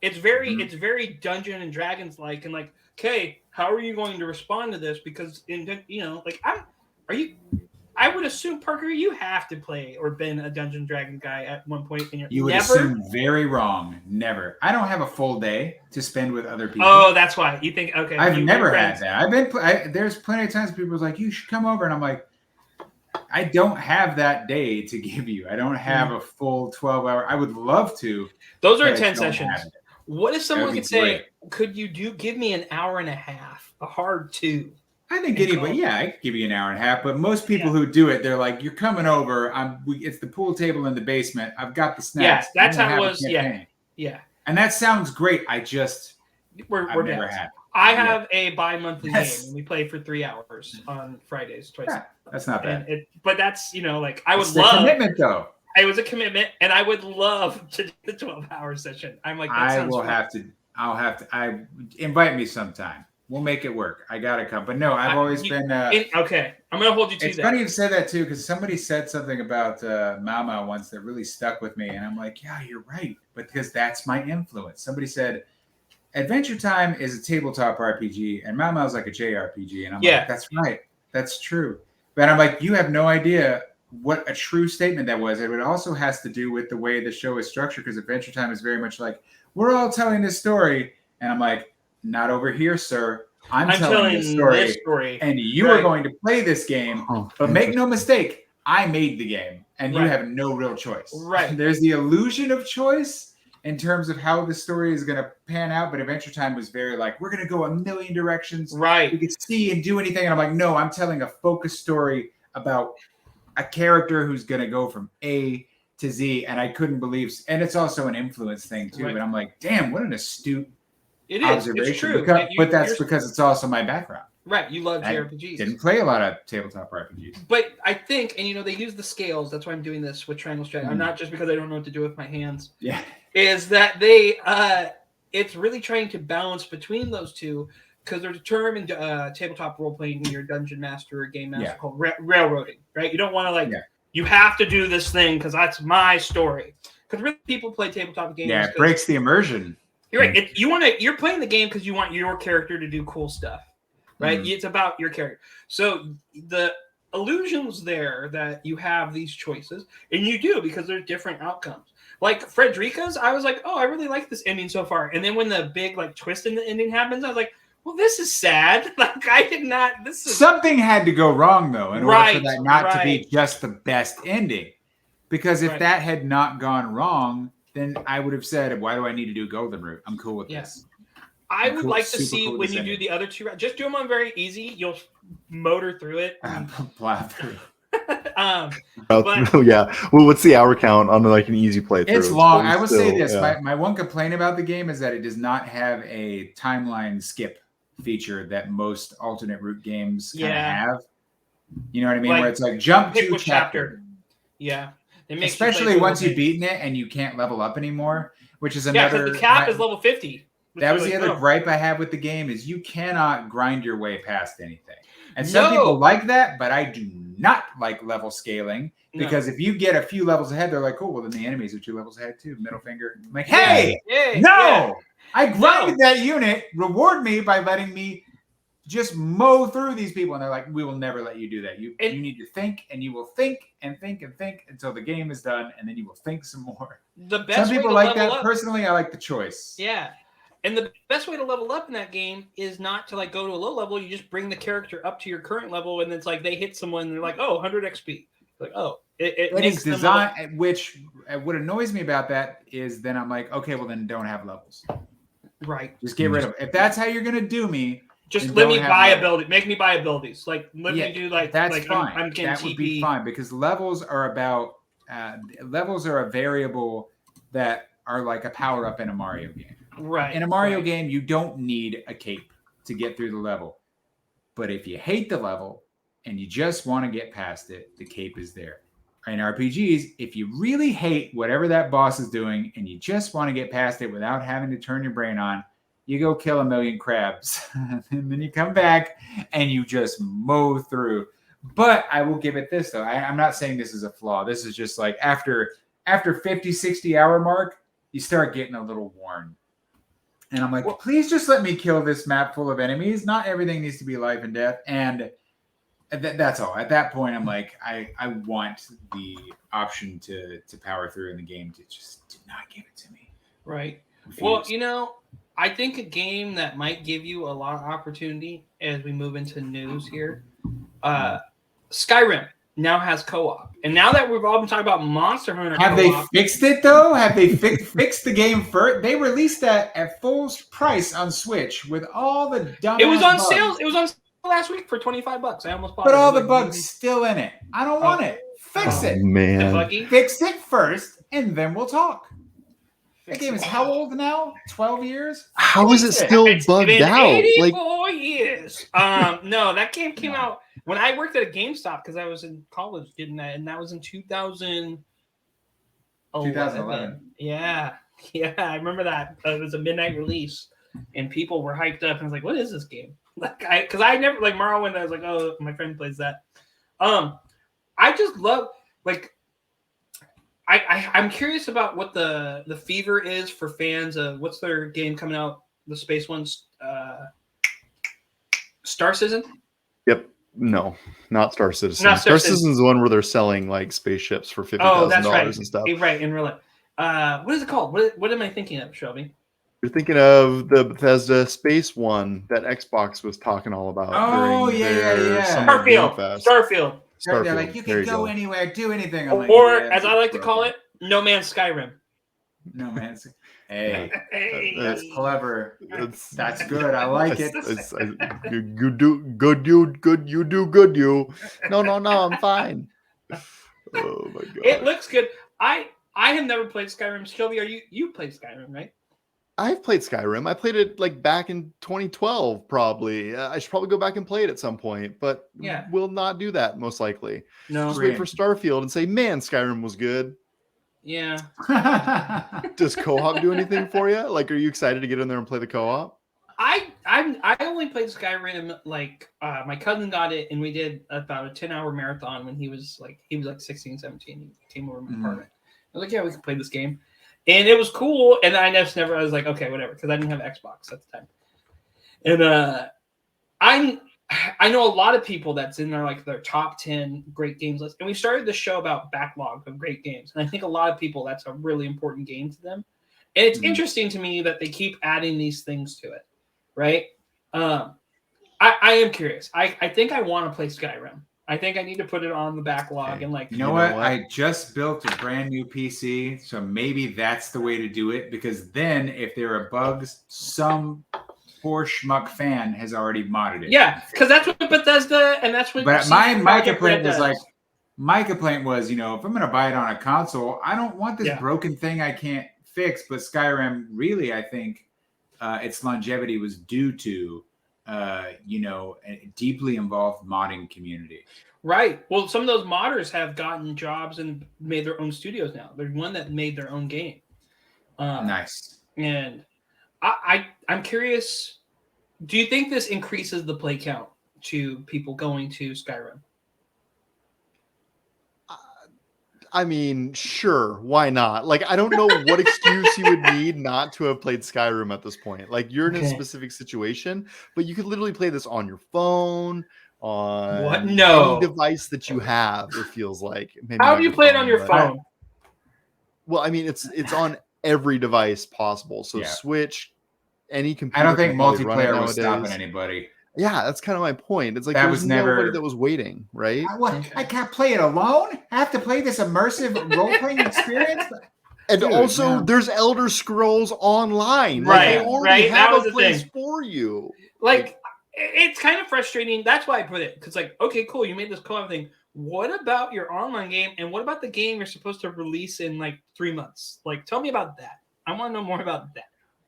It's very Dungeons and Dragons like, and like, okay, how are you going to respond to this? Because I would assume, Parker, you have to play or been a Dungeon Dragon guy at one point in your You would assume very wrong. Never. I don't have a full day to spend with other people. Oh, that's why. You think, okay. I've never had that. There's plenty of times people are like, you should come over. And I'm like, I don't have that day to give you. I don't have a full 12-hour. I would love to. Those are intense sessions. What if someone could say, could you give me an hour and a half? A hard 2. I think anybody, I could give you an hour and a half, but most people who do it, they're like, you're coming over. It's the pool table in the basement. I've got the snacks. Yeah, that's how it was. Yeah. And that sounds great. I've never had it. I have a bi-monthly game, and we play for 3 hours on Fridays twice. Yeah, that's not bad. But that's, I would it's love. The commitment, though. It was a commitment, and I would love to do the 12-hour session. I'm like, I'll have to. Invite me sometime. We'll make it work. I gotta come, but no, I've always been. Okay, I'm gonna hold you to that. It's funny you said that too, because somebody said something about Mama once that really stuck with me, and I'm like, yeah, you're right, but because that's my influence. Somebody said, Adventure Time is a tabletop RPG, and Mama is like a JRPG, and I'm like, that's right, that's true. But I'm like, you have no idea what a true statement that was. It also has to do with the way the show is structured, because Adventure Time is very much like we're all telling this story, and I'm like. Not over here, sir. I'm telling this story, and you are going to play this game. But make no mistake, I made the game, and you have no real choice. Right. There's the illusion of choice in terms of how the story is going to pan out, but Adventure Time was very like, we're going to go a million directions. Right. We could see and do anything. And I'm like, no, I'm telling a focused story about a character who's going to go from A to Z, and I couldn't believe. And it's also an influence thing, too. But I'm like, damn, what an astute observation. It's true. But that's because it's also my background. Right. You love JRPGs. Didn't play a lot of tabletop RPGs. But I think, and they use the scales. That's why I'm doing this with Triangle Strategy. I'm not just because I don't know what to do with my hands. Yeah. Is that they, it's really trying to balance between those two, because there's a term in tabletop role playing when you're a dungeon master or game master called railroading, right? You don't want to you have to do this thing because that's my story. Because really people play tabletop games. Yeah, it breaks the immersion. You're right. You're playing the game because you want your character to do cool stuff, right? It's about your character. So the illusion's there that you have these choices, and you do because there's different outcomes. Like Frederica's, I was like, oh, I really like this ending so far. And then when the big twist in the ending happens, I was like, well, this is sad. I did not. Something had to go wrong though, in order for that not to be just the best ending. Because if that had not gone wrong, then I would have said, why do I need to do Golden Route? I'm cool with this. I would like to see when you do the other two. Just do them on very easy. You'll motor through it. Plow through. Well, what's the hour count on an easy playthrough? It's long. I will say this. My one complaint about the game is that it does not have a timeline skip feature that most alternate route games kind of have. You know what I mean? Where it's like jump to chapter. Yeah. Especially once you've beaten it and you can't level up anymore, which is another. Yeah, because the cap is level 50. That was the other gripe I have with the game is you cannot grind your way past anything. And some people like that, but I do not like level scaling because if you get a few levels ahead, they're like, cool, well, then the enemies are 2 levels ahead too. Middle finger. I'm like, hey, I grinded that unit. Reward me by letting me just mow through these people. And they're like, we will never let you do that. You need to think, and you will think and think and think until the game is done, and then you will think some more. Some people like that. Personally, I like the choice. Yeah. And the best way to level up in that game is not to go to a low level. You just bring the character up to your current level, and it's they hit someone, and they're like, oh, 100 XP. It makes design, which what annoys me about that is then I'm like, okay, well then don't have levels. Right. Just get rid of it. If that's how you're going to do me, Just let me buy abilities. Make me buy abilities. Like let me do that's fine. I'm getting that TP. Would be fine because levels are about levels are a variable that are like a power up in a Mario game. Right. In a Mario game, you don't need a cape to get through the level. But if you hate the level and you just want to get past it, the cape is there. In RPGs, if you really hate whatever that boss is doing and you just want to get past it without having to turn your brain on, you go kill a million crabs. And then you come back and you just mow through. But I will give it this, though. I'm not saying this is a flaw. This is just like after 50, 60 hour mark, you start getting a little worn. And I'm like, please just let me kill this map full of enemies. Not everything needs to be life and death. And that's all. At that point, I'm like, I want the option to power through in the game to just do not give it to me. Right. Well, I think a game that might give you a lot of opportunity as we move into news here, Skyrim now has co-op. And now that we've all been talking about Monster Hunter have co-op, they fixed it, though? Have they fixed the game first? They released that at full price on Switch with all the dumb It was on bugs. sale. It was on sale last week for $25. I almost bought but it. all the bugs still in it. I don't want it. Fix it. Man. Fix it first, and then we'll talk. That game is how old now? 12 years? How is it still bugged out? 84 years. No, that game came out when I worked at a GameStop because I was in college getting that, and that was in 2011. Yeah, I remember that. It was a midnight release, and people were hyped up. And I was like, "What is this game?" Because I never like Morrowind. I was like, "Oh, my friend plays that." I just love I'm curious about what the fever is for fans of what's their game coming out, the space ones, Star Citizen? Yep. No, not Star Citizen. Star Citizen is the one where they're selling like spaceships for $50,000 and stuff. Right, in real life. What is it called? What am I thinking of, Shelby? You're thinking of the Bethesda space one that Xbox was talking all about. Oh, yeah. Starfield. They're like, you can go anywhere, do anything. I'm or, as I like to call it, No Man's Skyrim. No Man's Hey, that's clever. That's good. I like it. You do good. You do good. You. No. I'm fine. Oh my god. It looks good. I have never played Skyrim. Shelby, you played Skyrim, right? I've played Skyrim. I played it like back in 2012, probably. I should probably go back and play it at some point, but will not do that most likely. No. Just wait for Starfield and say, man, Skyrim was good. Yeah. Does co-op do anything for you? Like, are you excited to get in there and play the co-op? I only played Skyrim like my cousin got it and we did about a 10-hour marathon when he was like 16, 17. He came over to my apartment. I was like, yeah, we can play this game. And it was cool. And I was like, okay, whatever, because I didn't have Xbox at the time. And I know a lot of people that's in their top 10 great games list. And we started the show about backlog of great games. And I think a lot of people, that's a really important game to them. And it's interesting to me that they keep adding these things to it, right? I am curious. I think I want to play Skyrim. I think I need to put it on the backlog and you know what? I just built a brand new PC, so maybe that's the way to do it. Because then, if there are bugs, some poor schmuck fan has already modded it. Yeah, because that's what Bethesda and that's what. But my complaint was if I'm going to buy it on a console, I don't want this broken thing I can't fix. But Skyrim, really, I think its longevity was due to a deeply involved modding community. Right. Well, some of those modders have gotten jobs and made their own studios now. There's one that made their own game. Nice. And I'm curious, do you think this increases the play count to people going to Skyrim? I mean, sure, why not? Like, I don't know what excuse you would need not to have played Skyrim at this point. Like, you're in a specific situation, but you could literally play this on your phone, on any device that you have, it feels like. Maybe how do you play it on your phone? Well, I mean, it's on every device possible. So Switch, any computer. I don't think multiplayer was stopping anybody. Yeah, that's kind of my point. It's like that there's nobody that was waiting, right? I can't play it alone? I have to play this immersive role-playing experience? And there's Elder Scrolls Online. Right, like, they already have that was a place for you. Like, it's kind of frustrating. That's why I put it, because like, okay, cool, you made this co-op thing. What about your online game, and what about the game you're supposed to release in like 3 months? Like, tell me about that. I want to know more about that.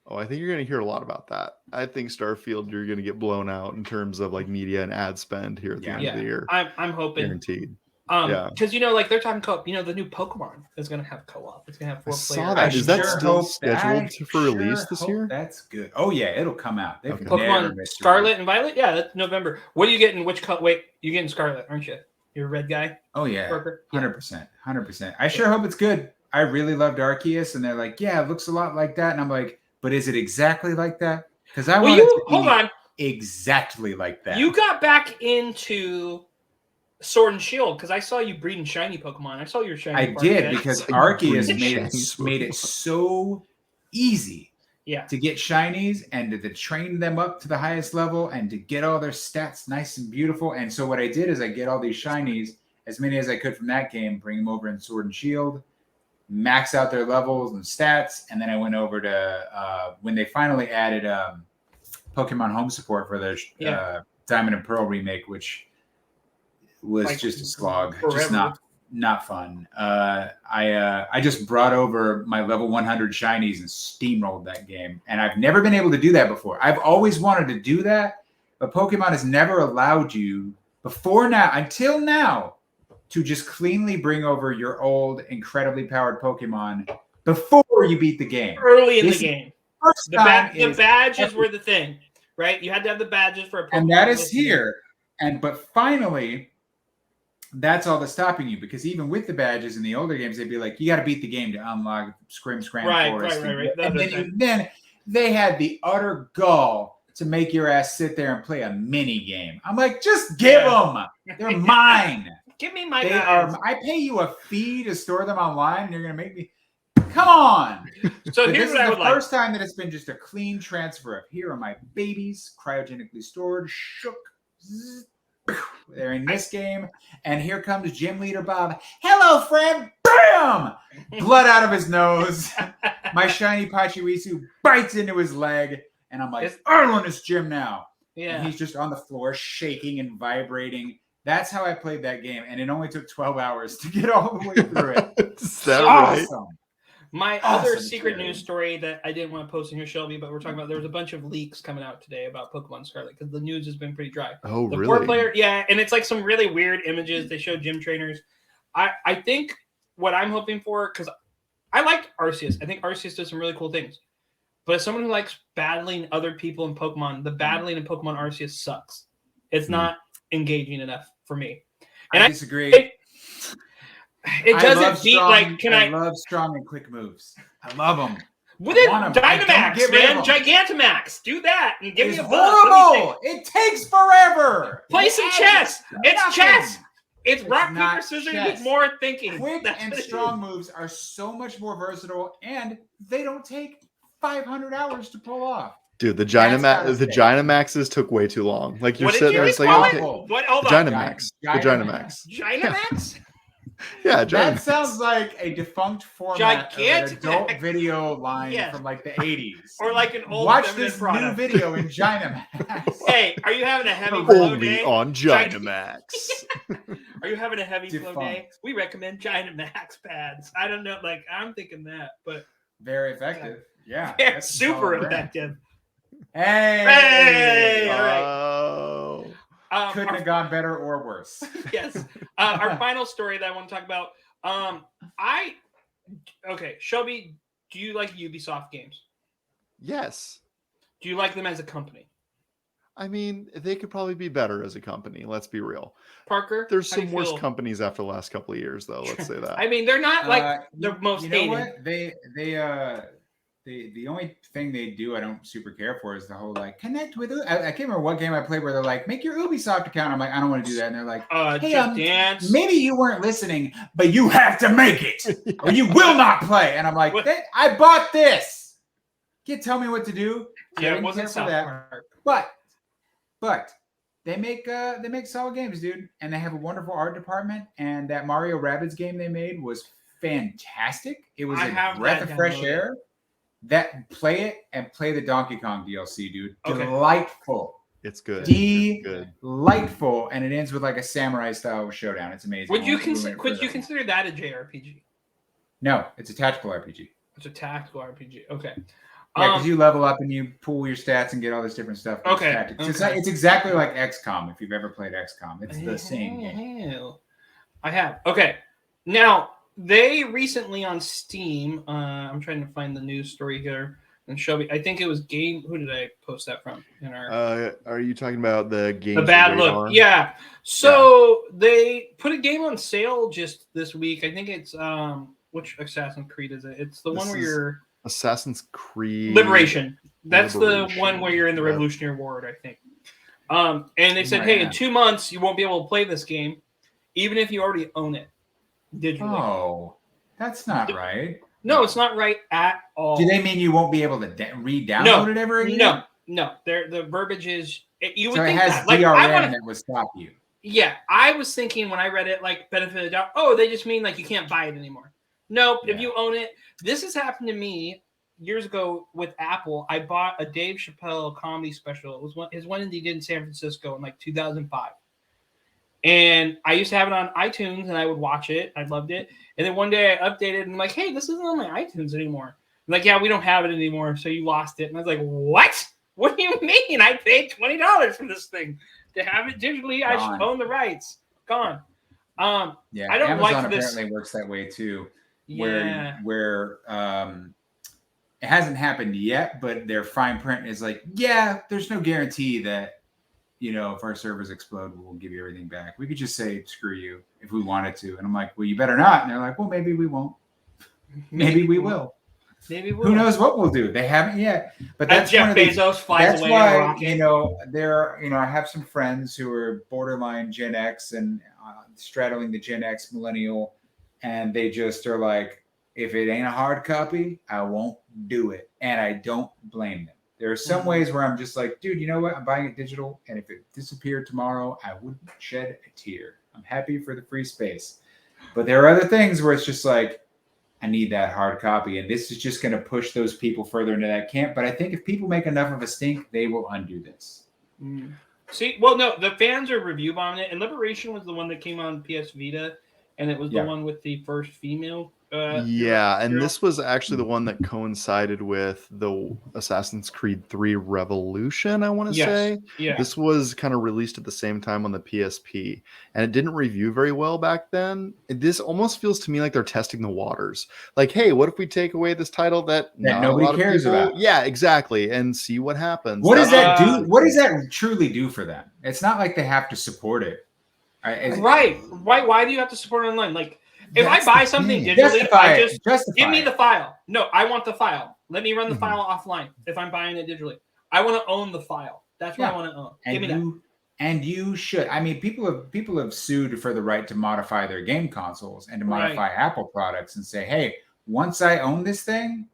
Oh, I think you're going to hear a lot about that. I think Starfield, you're going to get blown out in terms of like media and ad spend here at the end of the year. I'm hoping. Guaranteed. Because like they're talking co-op. The new Pokemon is going to have co-op. It's going to have 4 players. I saw that. Is that still scheduled for release this year? That's good. Oh yeah, it'll come out. Pokemon Scarlet and Violet. Yeah, that's November. What are you getting? Which color? Wait, you're getting Scarlet, aren't you? You're a red guy. Oh yeah, 100%. I sure hope it's good. I really loved Arceus, and they're like, yeah, it looks a lot like that, and I'm like, but is it exactly like that? Because I want it to be exactly like that. You got back into Sword and Shield because I saw you breeding shiny Pokemon. I saw your shiny. I did because Arceus made it so easy. Yeah. To get shinies and to train them up to the highest level and to get all their stats nice and beautiful. And so what I did is I get all these shinies, as many as I could from that game, bring them over in Sword and Shield, max out their levels and stats. And then I went over to when they finally added Pokemon Home support for their Diamond and Pearl remake, which was like, just a slog, forever. Just not fun. I just brought over my level 100 shinies and steamrolled that game, and I've never been able to do that before. I've always wanted to do that, but Pokemon has never allowed you until now to just cleanly bring over your old incredibly powered Pokemon before you beat the game. Early in the game, the badges were the thing, right? You had to have the badges for a Pokemon, and that is here. But finally, that's all that's stopping you, because even with the badges in the older games, they'd be like, you got to beat the game to unlock Scram Forest. Right. And then they had the utter gall to make your ass sit there and play a mini game. I'm like, just give them. They're mine. Give me my guys. I pay you a fee to store them online, and you're going to make me. Come on. So here's what I would like. The first time that it's been just a clean transfer of here are my babies, cryogenically stored, shook. They're in this game, and here comes Gym Leader Bob. Hello, friend. Bam! Blood out of his nose. My shiny Pachirisu bites into his leg, and I'm like, Arlen is Gym now. Yeah. And he's just on the floor, shaking and vibrating. That's how I played that game, and it only took 12 hours to get all the way through it. Is that right? Awesome. My other secret news story that I didn't want to post in here, Shelby, but we're talking about, there was a bunch of leaks coming out today about Pokemon Scarlet because the news has been pretty dry. Oh, the really? 4-player, yeah, and it's like some really weird images. They show gym trainers. I think what I'm hoping for, because I liked Arceus. I think Arceus does some really cool things. But as someone who likes battling other people in Pokemon, the battling in Pokemon Arceus sucks. It's not engaging enough for me. And I disagree. It doesn't beat like. I love strong and quick moves. I love them. With it, Dynamax, man, Gigantamax. Do that and give me a buzz. Horrible. It takes forever. Play some chess. It's chess. It's rock, paper, scissors with more thinking. Quick and strong moves are so much more versatile, and they don't take 500 hours to pull off. Dude, the Dynamaxes took way too long. Like you're sitting there, it's like, what? Hold on. Dynamax. The Dynamax. Dynamax? Yeah, that sounds like a defunct format of an adult video line from like the 80s. Or like an old Watch this product. New video in Dynamax. Hey, are you having a heavy flow day? Only on Dynamax. Are you having a heavy flow day? We recommend Dynamax pads. I don't know, like I'm thinking that, but very effective. Yeah. They're super effective. Hey! All right. Couldn't have gone better or worse. Yes. Our final story that I want to talk about. Shelby, do you like Ubisoft games? Yes. Do you like them as a company? I mean, they could probably be better as a company. Let's be real. Parker, there's some worse companies after the last couple of years, though. Let's say that. I mean, they're not like the most hated. You know what? The only thing they do I don't super care for is the whole like connect with. I can't remember what game I played where they're like, make your Ubisoft account. I'm like, I don't want to do that, and they're like, hey, dance. Maybe you weren't listening, but you have to make it, or you will not play. And I'm like, I bought this. Can't tell me what to do. Yeah, it wasn't South Park. But they make solid games, dude, and they have a wonderful art department. And that Mario Rabbids game they made was fantastic. It was a breath of fresh air. Play it and play the Donkey Kong DLC, dude. Okay. Delightful. It's good. Delightful, and it ends with like a samurai style showdown. It's amazing. Would you consider that a JRPG? No, it's a tactical RPG. It's a tactical RPG. Okay. Yeah, because you level up and you pull your stats and get all this different stuff. Okay. It's exactly like XCOM. If you've ever played XCOM, it's the same game. I have. Okay. Now they recently on Steam. I'm trying to find the news story here. And Shelby, I think it was Game. Who did I post that from? In our. Are you talking about the game? The Bad Look. Yeah. So they put a game on sale just this week. I think it's which Assassin's Creed is it? It's the one where you're Assassin's Creed Liberation. That's the one where you're in the Revolutionary War, I think. And they said, hey, in 2 months you won't be able to play this game, even if you already own it digitally. Oh, that's not right. No, it's not right at all. Do they mean you won't be able to re-download it ever again? No. The verbiage is you would so think it has that. Like, DRM that would stop you. Yeah, I was thinking when I read it, like benefit of the doubt. Oh, they just mean like you can't buy it anymore. Nope. Yeah. If you own it, this has happened to me years ago with Apple. I bought a Dave Chappelle comedy special. It was his one he did in San Francisco in like 2005. And I used to have it on iTunes and I would watch it. I loved it. And then one day I updated and I'm like, hey, this isn't on my iTunes anymore. I'm like, yeah, we don't have it anymore. So you lost it. And I was like, what? What do you mean? I paid $20 for this thing. To have it digitally, I should own the rights. Gone. Yeah, I don't Amazon like this. Apparently works that way too. Where it hasn't happened yet, but their fine print is like, yeah, there's no guarantee that, if our servers explode, we'll give you everything back. We could just say, screw you, if we wanted to. And I'm like, well, you better not. And they're like, well, maybe we won't. Maybe we will. Maybe we'll. Who knows what we'll do? They haven't yet. But that's Jeff Bezos flies away. That's why, I have some friends who are borderline Gen X and straddling the Gen X millennial, and they just are like, if it ain't a hard copy, I won't do it. And I don't blame them. There are some ways where I'm just like, dude, you know what? I'm buying it digital, and if it disappeared tomorrow, I wouldn't shed a tear. I'm happy for the free space. But there are other things where it's just like, I need that hard copy. And this is just going to push those people further into that camp. But I think if people make enough of a stink, they will undo this. See, well, no, the fans are review bombing it. And Liberation was the one that came on PS Vita. And it was the one with the first female. And this was actually the one that coincided with the Assassin's Creed 3 Revolution, I want to say. Yeah. This was kind of released at the same time on the PSP, and it didn't review very well back then. This almost feels to me like they're testing the waters. Like, hey, what if we take away this title that nobody cares about? Yeah, exactly, and see what happens. What does that do? What does that truly do for them? It's not like they have to support it. Right. Why do you have to support it online? Like, if I buy something digitally, give me the file. No, I want the file. Let me run the file offline if I'm buying it digitally. I want to own the file. That's what I want to own. Give me that. And you should. I mean, people have sued for the right to modify their game consoles and to modify Apple products and say, hey, once I own this thing,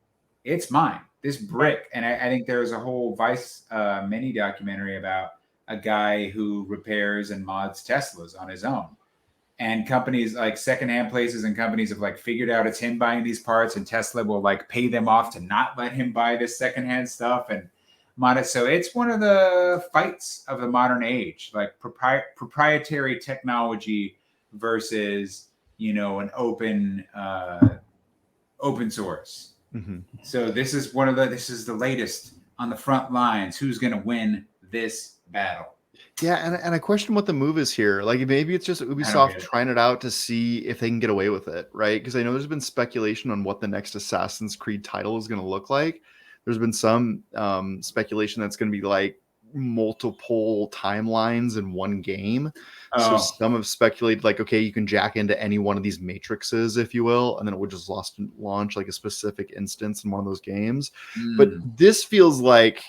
it's mine. This brick. And I think there's a whole Vice mini documentary about a guy who repairs and mods Teslas on his own. And companies like secondhand places and companies have like figured out it's him buying these parts, and Tesla will like pay them off to not let him buy this secondhand stuff and mod it. So it's one of the fights of the modern age, like proprietary technology versus, an open source. So this is the latest on the front lines. Who's going to win this battle? Yeah, and I question what the move is here. Like, maybe it's just Ubisoft trying it out to see if they can get away with it, right? Because I know there's been speculation on what the next Assassin's Creed title is going to look like. There's been some speculation that's going to be like multiple timelines in one game. So some have speculated like, okay, you can jack into any one of these matrices, if you will, and then it would just launch like a specific instance in one of those games. But this feels like,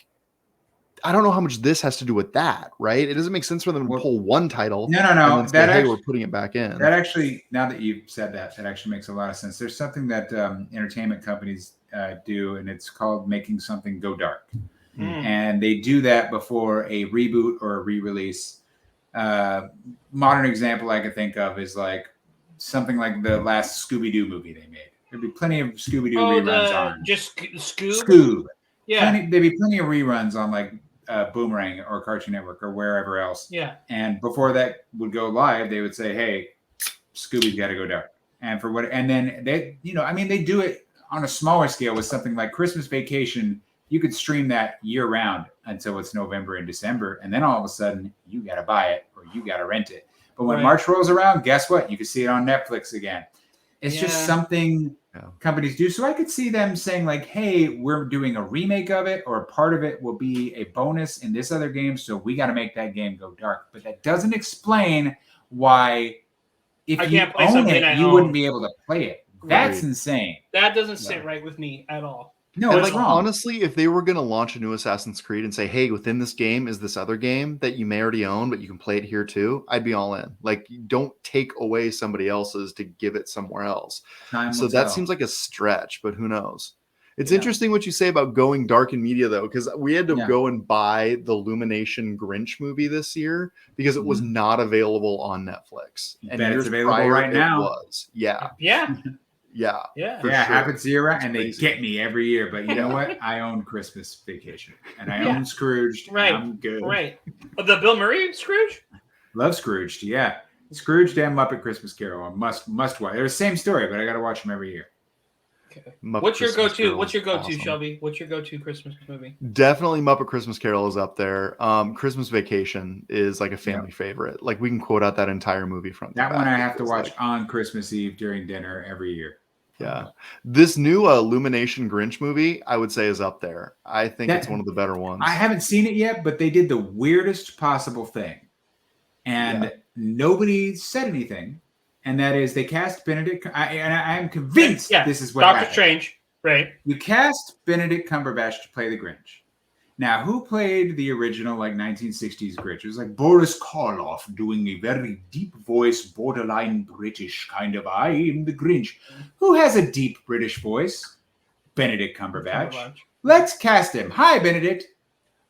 I don't know how much this has to do with that, right? It doesn't make sense for them to pull one title. No. And then say, hey, we're putting it back in. That actually, now that you've said that actually makes a lot of sense. There's something that entertainment companies do, and it's called making something go dark. And they do that before a reboot or a re-release. Modern example I could think of is like something like the last Scooby-Doo movie they made. There'd be plenty of Scooby-Doo reruns on. Just Scoob? Scoob. Yeah. There'd be plenty of reruns on like Boomerang or Cartoon Network or wherever else. Yeah. And before that would go live, they would say, "Hey, Scooby's got to go dark." And then they, they do it on a smaller scale with something like Christmas Vacation. You could stream that year round until it's November and December, and then all of a sudden you got to buy it or you got to rent it. But when March rolls around, guess what? You can see it on Netflix again. It's just something companies do. So I could see them saying like, "Hey, we're doing a remake of it, or part of it will be a bonus in this other game, so we got to make that game go dark." But that doesn't explain why, if you own it, you wouldn't be able to play it. That's insane. That doesn't sit right with me at all. No, it's wrong. Honestly, if they were going to launch a new Assassin's Creed and say, "Hey, within this game is this other game that you may already own, but you can play it here too," I'd be all in. Like, you don't take away somebody else's to give it somewhere else. So that seems like a stretch, but who knows? It's interesting what you say about going dark in media, though, because we had to go and buy the Illumination Grinch movie this year because it was not available on Netflix. And it's available right now. Yeah. Yeah. It happens year round, and they get me every year. But you know what? I own Christmas Vacation, and I own Scrooged. Right. I'm good. Right. The Bill Murray Scrooge? Love Scrooged. Yeah. Scrooged and Muppet Christmas Carol. I must watch. They're the same story, but I got to watch them every year. Okay. What's your go-to? What's your go-to, awesome. Shelby? What's your go-to Christmas movie? Definitely Muppet Christmas Carol is up there. Christmas Vacation is like a family favorite. Like, we can quote out that entire movie from that one. I have to watch on Christmas Eve during dinner every year. Yeah. This new Illumination Grinch movie, I would say, is up there. I think it's one of the better ones. I haven't seen it yet, but they did the weirdest possible thing. And nobody said anything. And that is they cast Benedict. I am convinced this is what happened. Doctor Strange. Right. You cast Benedict Cumberbatch to play the Grinch. Now, who played the original, like, 1960s Grinch? It was like Boris Karloff doing a very deep voice, borderline British kind of, "I am the Grinch." Who has a deep British voice? Benedict Cumberbatch. Let's cast him. "Hi, Benedict.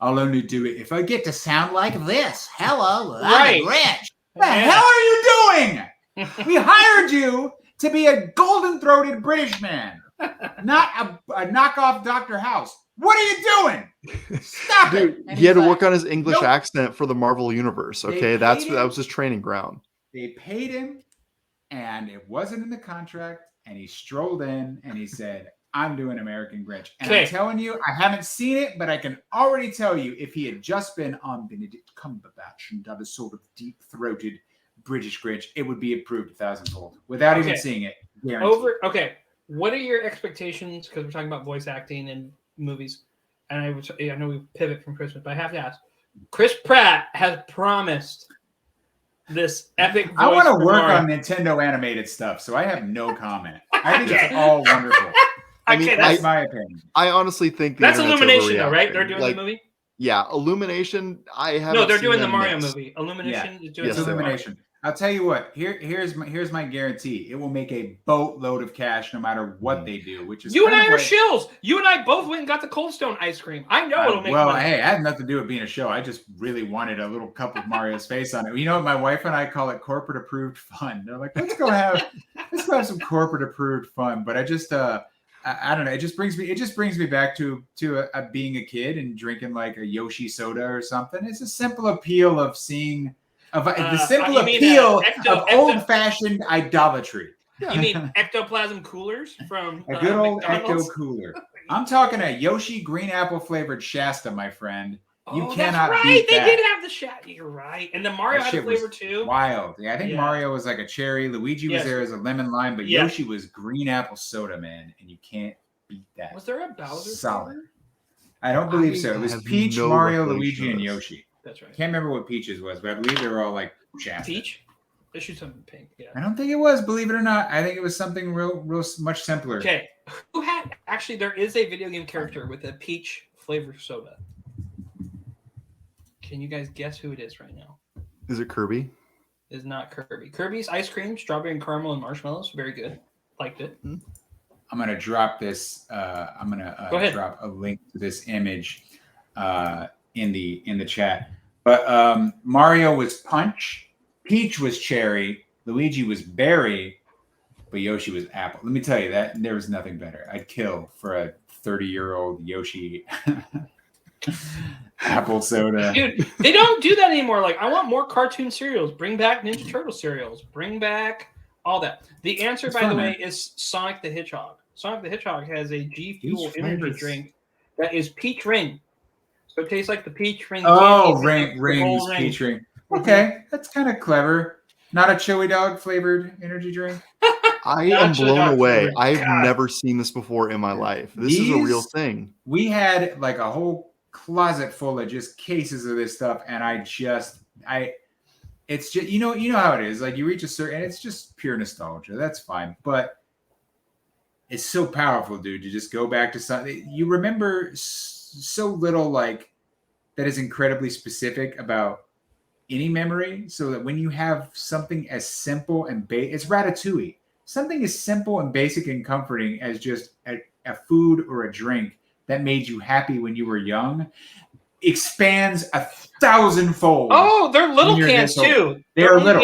I'll only do it if I get to sound like this. Hello, I'm the Grinch." The hell are you doing? We hired you to be a golden-throated British man, not a knockoff Dr. House. What are you doing? Stop it! He had to work on his English accent for the Marvel Universe. Okay, that was his training ground. They paid him, and it wasn't in the contract. And he strolled in and he said, "I'm doing American Grinch." And I'm telling you, I haven't seen it, but I can already tell you, if he had just been on Benedict Cumberbatch and done a sort of deep-throated British Grinch, it would be approved 1,000-fold without even seeing it. Okay, what are your expectations? Because we're talking about voice acting and movies, and I know we pivot from Christmas, but I have to ask. Chris Pratt has promised this epic voice. I want to work on Nintendo animated stuff, so I have no comment. I think it's all wonderful. That's my opinion. I honestly think that's Illumination, though, right? They're doing the movie. Yeah, Illumination. No, they're doing the Mario movie. Illumination is doing Illumination. I'll tell you what. Here's my guarantee. It will make a boatload of cash no matter what they do. Which is you and I are shills. You and I both went and got the Cold Stone ice cream. I know it'll make money. Hey, I had nothing to do with being a show. I just really wanted a little cup of Mario's face on it. You know what? My wife and I call it corporate approved fun. They're like, let's go have some corporate approved fun. But I just I don't know. It just brings me back to being a kid and drinking like a Yoshi soda or something. It's a simple appeal of seeing. The simple appeal of old-fashioned idolatry. You mean ectoplasm coolers from a good old McDonald's? Ecto Cooler? I'm talking a Yoshi green apple flavored Shasta, my friend. You cannot beat that. They did have the Shasta. You're right, and the Mario had a flavor too. Wild. Yeah, I think Mario was like a cherry. Luigi was there as a lemon lime, but Yoshi was green apple soda, man, and you can't beat that. Was there a Bowser? Solid. I don't believe so. It was Peach, Mario, Luigi, and Yoshi. That's right. Can't remember what Peach's was, but I believe they were all like Shasta. Peach? They shoot something pink. Yeah. I don't think it was, believe it or not. I think it was something real much simpler. Okay. Who had actually there is a video game character with a peach flavor soda. Can you guys guess who it is right now? Is it Kirby? It is not Kirby. Kirby's ice cream, strawberry and caramel and marshmallows. Very good. Liked it. I'm gonna drop this. I'm gonna drop a link to this image in the chat. But Mario was punch, Peach was cherry, Luigi was berry, but Yoshi was apple. Let me tell you that there was nothing better. I'd kill for a 30-year-old Yoshi Apple soda. Dude, they don't do that anymore. Like, I want more cartoon cereals. Bring back Ninja Turtle cereals. Bring back all that. The answer, by the way, is Sonic the Hedgehog. Sonic the Hedgehog has a G Fuel energy drink that is peach ring. So it tastes like the peach ring. Oh, rings, peach ring. Okay, that's kind of clever. Not a chili dog flavored energy drink. I am blown away. I've never seen this before in my life. This is a real thing. We had like a whole closet full of just cases of this stuff, and it's just you know how it is. Like you reach a certain, and it's just pure nostalgia. That's fine, but it's so powerful, dude. To just go back to something you remember so little, like that is incredibly specific about any memory, so that when you have something as simple and it's Ratatouille. Something as simple and basic and comforting as just a food or a drink that made you happy when you were young expands 1,000-fold. Oh, they're little cans too. They're little.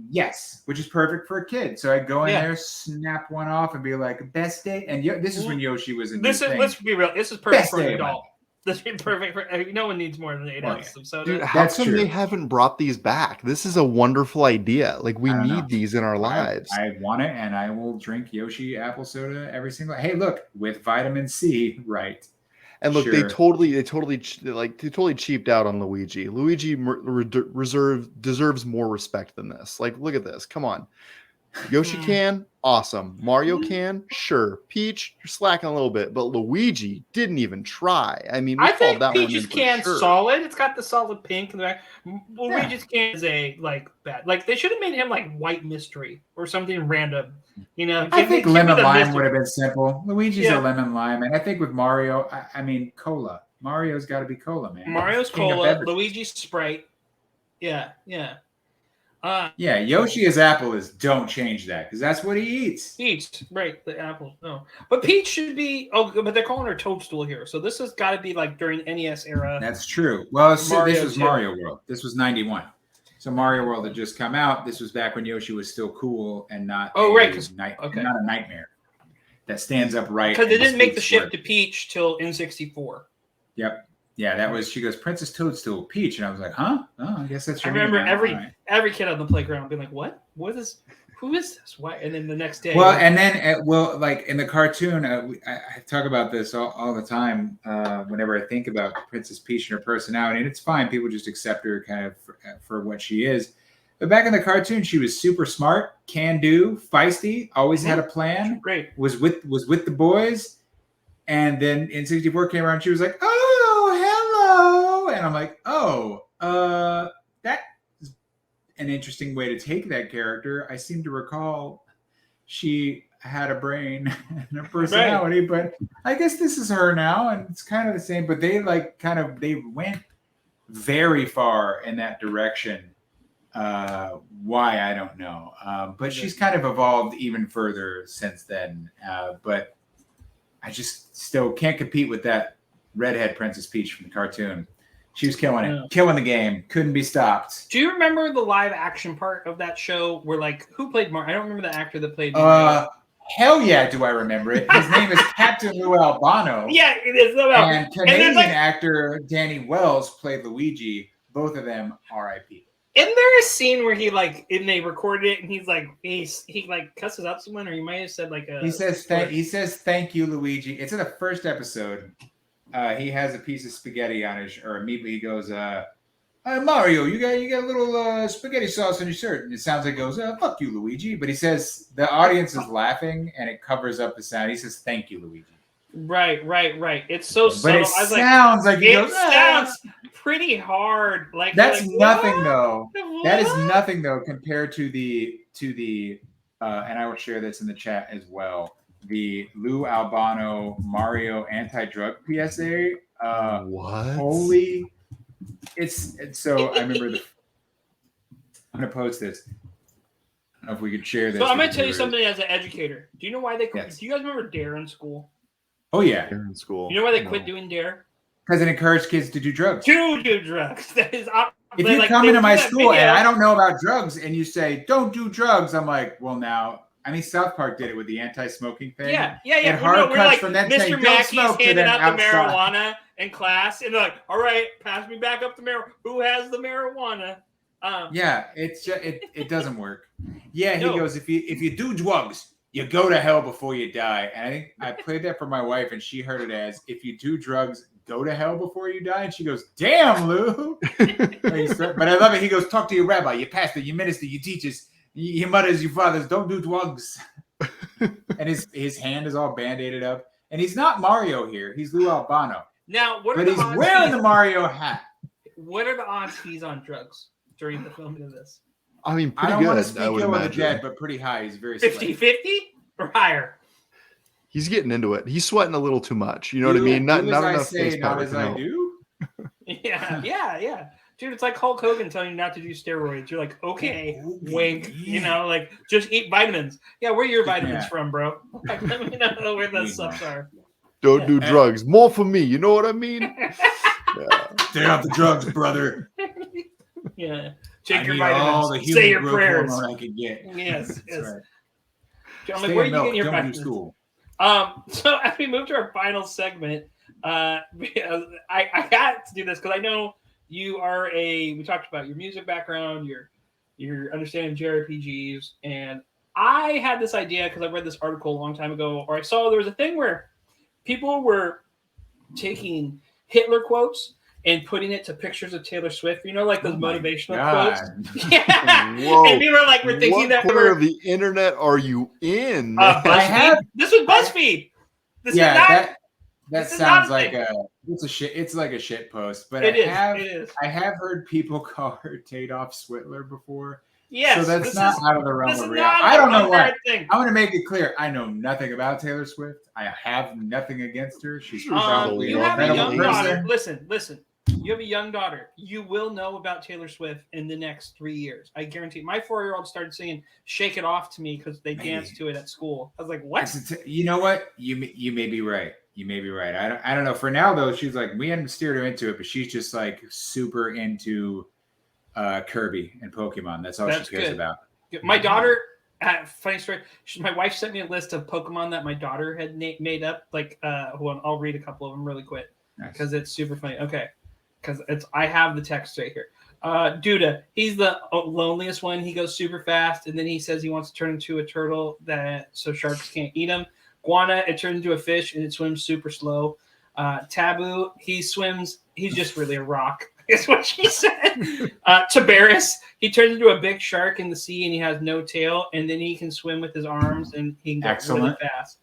Yes, which is perfect for a kid. So I'd go in there, snap one off, and be like, best day. And this is when Yoshi was in this. Let's be real. This is perfect for an adult. This is perfect for no one needs more than 8 ounces of soda. Dude, how come they haven't brought these back? This is a wonderful idea. Like we need these in our lives. I want it, and I will drink Yoshi apple soda every single. Hey, look, with vitamin C, right? And look, they totally cheaped out on Luigi. Luigi deserves more respect than this. Like, look at this. Come on. Yoshi can, awesome. Mario can, sure. Peach, you're slacking a little bit, but Luigi didn't even try. I mean, I think Peach's can solid. It's got the solid pink in the back. Luigi's can is bad. Like they should have made him like white mystery or something random. You know, I think lemon lime would have been simple. Luigi's a lemon lime, and I think with Mario, I mean cola. Mario's got to be cola, man. Mario's cola. Luigi's Sprite. Yeah. Yoshi as apple is don't change that because that's what he eats. Right, the apple. No, but Peach should be. Oh, but they're calling her Toadstool here, so this has got to be like during NES era. That's true. Well, this was Mario World. This was '91, so Mario World had just come out. This was back when Yoshi was still cool and not not a nightmare that stands upright. Because they didn't make the shift to Peach till N64. Yep. Yeah, that was. She goes, Princess Toadstool, Peach, and I was like, huh? Oh, I guess that's. I remember every kid on the playground being like, "What? What is? Who is this? Why?" And then the next day. Well, and then like in the cartoon, I talk about this all the time. Whenever I think about Princess Peach and her personality, and it's fine. People just accept her kind of for what she is. But back in the cartoon, she was super smart, can do, feisty, always had a plan. Great. Was with the boys, and then in '64 came around, she was like, oh. And I'm like, that's an interesting way to take that character. I seem to recall she had a brain and a personality, but I guess this is her now, and it's kind of the same. But they they went very far in that direction. Why I don't know, but she's kind of evolved even further since then. But I just still can't compete with that redhead Princess Peach from the cartoon. She was killing it, killing the game, couldn't be stopped. Do you remember the live action part of that show where who played Mario? I don't remember the actor that played Mario. Hell yeah, do I remember it. His name is Captain Lou Albano. Yeah, it is. And Canadian actor Danny Wells played Luigi. Both of them R.I.P. Isn't there a scene where and they recorded it and he's like he cusses out someone, or he might have said he says thank you, Luigi. It's in the first episode. He has a piece of spaghetti on or immediately he goes, Mario, you got a little spaghetti sauce on your shirt. And it sounds like he goes, fuck you, Luigi. But he says the audience is laughing and it covers up the sound. He says, thank you, Luigi. Right. It's so subtle. But it sounds like he goes, sounds pretty hard. Like that's nothing though. That is nothing though compared to the and I will share this in the chat as well. The Lou Albano Mario anti-drug PSA. What? Holy! It's so. I remember I'm gonna post this. I don't know if we could share this. So I'm gonna tell you something as an educator. Do you know why they quit? Yes. Do you guys remember Dare in school? Oh yeah, Dare in school. You know why they quit doing Dare? Because it encouraged kids to do drugs. Do drugs. That is. If you come into my school and I don't know about drugs, and you say don't do drugs, I'm like, well now. I mean, South Park did it with the anti-smoking thing. Yeah. And hard we're cuts like, from that Mr. saying, "Don't Mackey's smoke," to handing them out the outside. marijuana in class, and they're like, "All right, pass me back up the marijuana. Who has the marijuana?" Yeah, it's just, it doesn't work. Yeah, he No. goes, if you do drugs, you go to hell before you die. And I think I played that for my wife, and she heard it as, if you do drugs, go to hell before you die. And she goes, "Damn, Lou." But I love it. He goes, "Talk to your rabbi, your pastor, your minister, your teachers, your mothers, your fathers. Don't do drugs." And his hand is all band-aided up. And he's not Mario here. He's Lou Albano. Now, But he's wearing the Mario hat. What are the odds he's on drugs during the filming of this? I mean, I pretty don't want to good. speak I would ill of the imagine. dead, but pretty high. He's very 50-50 or higher? He's getting into it. He's sweating a little too much. You know what I mean? Not do as I enough say, face not powder as can I help. do. Yeah. Dude, it's like Hulk Hogan telling you not to do steroids. You're like, okay, wink. You know, like, just eat vitamins. Yeah, where are your vitamins from, bro? Like, let me know where those stuff are. Don't do drugs. More for me. You know what I mean? Yeah. Stay off the drugs, brother. Yeah. Take I your need all the vitamins. human Say your growth prayers. hormone I can get. Yes. That's yes. right. I'm Stay like, where are in you milk. getting your Don't do vitamins? school. So as we move to our final segment, I got to do this because I know you are we talked about your music background, your understanding of JRPGs, and I had this idea because I read this article a long time ago, or I saw there was a thing where people were taking Hitler quotes and putting it to pictures of Taylor Swift, you know, like those motivational quotes. Yeah. Whoa. And people we're thinking what that corner of the internet are you in? BuzzFeed. This was BuzzFeed. This is not, that this sounds is like it's a shit. It's like a shit post. But it I is. have heard people call her Tadoff Switler before. Yes, so that's not out of the realm of reality. I don't know why. thing. I want to make it clear. I know nothing about Taylor Swift. I have nothing against her. She's probably you have a young person. daughter. Listen. You have a young daughter. You will know about Taylor Swift in the next 3 years. I guarantee. My 4-year-old started singing "Shake It Off" to me because they danced to it at school. I was like, "What?" You know what? You may be right. You may be right. I don't know. For now though, she's like, we hadn't steered her into it, but she's just like super into Kirby and Pokemon. That's all she cares about. My daughter. Funny story. My wife sent me a list of Pokemon that my daughter had made up. Like, hold on, I'll read a couple of them really quick because it's super funny. Okay, because I have the text right here. Duda, he's the loneliest one. He goes super fast, and then he says he wants to turn into a turtle so sharks can't eat him. Guana, it turns into a fish and it swims super slow. Taboo, he's just really a rock. Is what she said. Tiberius, he turns into a big shark in the sea and he has no tail, and then he can swim with his arms and he can go really fast.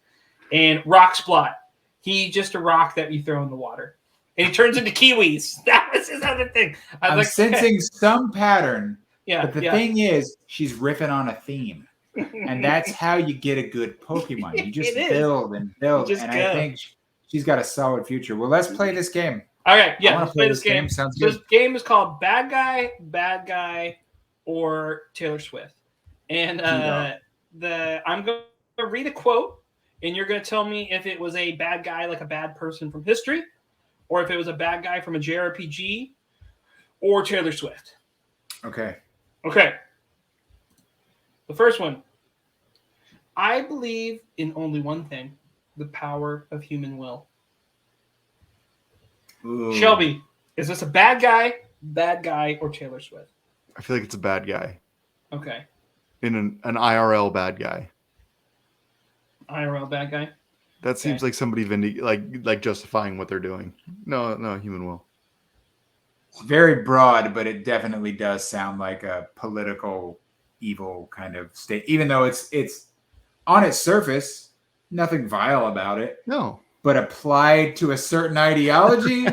And Rocksplot, he's just a rock that you throw in the water. And he turns into kiwis. That was his other thing. I'm like, sensing some pattern. Yeah. But the thing is, she's riffing on a theme. And that's how you get a good Pokemon. You just build and build. And I think she's got a solid future. Well, let's play this game. All right, let's play this game. Sounds good. This game is called Bad Guy, or Taylor Swift. And I'm going to read a quote, and you're going to tell me if it was a bad guy, like a bad person from history, or if it was a bad guy from a JRPG, or Taylor Swift. Okay. The first one. I believe in only one thing: the power of human will. Ooh. Shelby, is this a bad guy, or Taylor Swift? I feel like it's a bad guy. Okay. In an IRL bad guy. IRL bad guy? That seems like somebody like justifying what they're doing. No, human will. It's very broad, but it definitely does sound like a political evil kind of state. Even though it's on its surface, nothing vile about it. No. But applied to a certain ideology,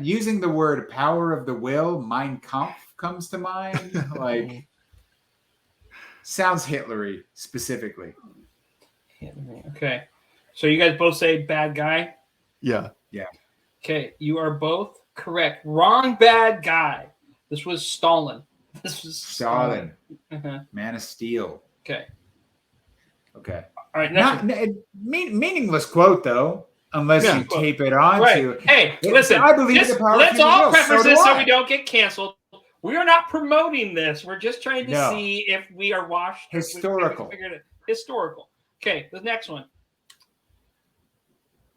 using the word "power of the will," Mein Kampf comes to mind. Like, sounds Hitlery specifically. Okay, so you guys both say bad guy. Yeah. Okay, you are both correct. Wrong, bad guy. This was Stalin. Stalin. Man of Steel. Okay. All right, meaningless quote though, unless you tape it on to. Hey, listen. I believe the power. Let's all preface this so we don't get canceled. We are not promoting this. We're just trying to see if we are washed. Historical. Historical. Okay, the next one.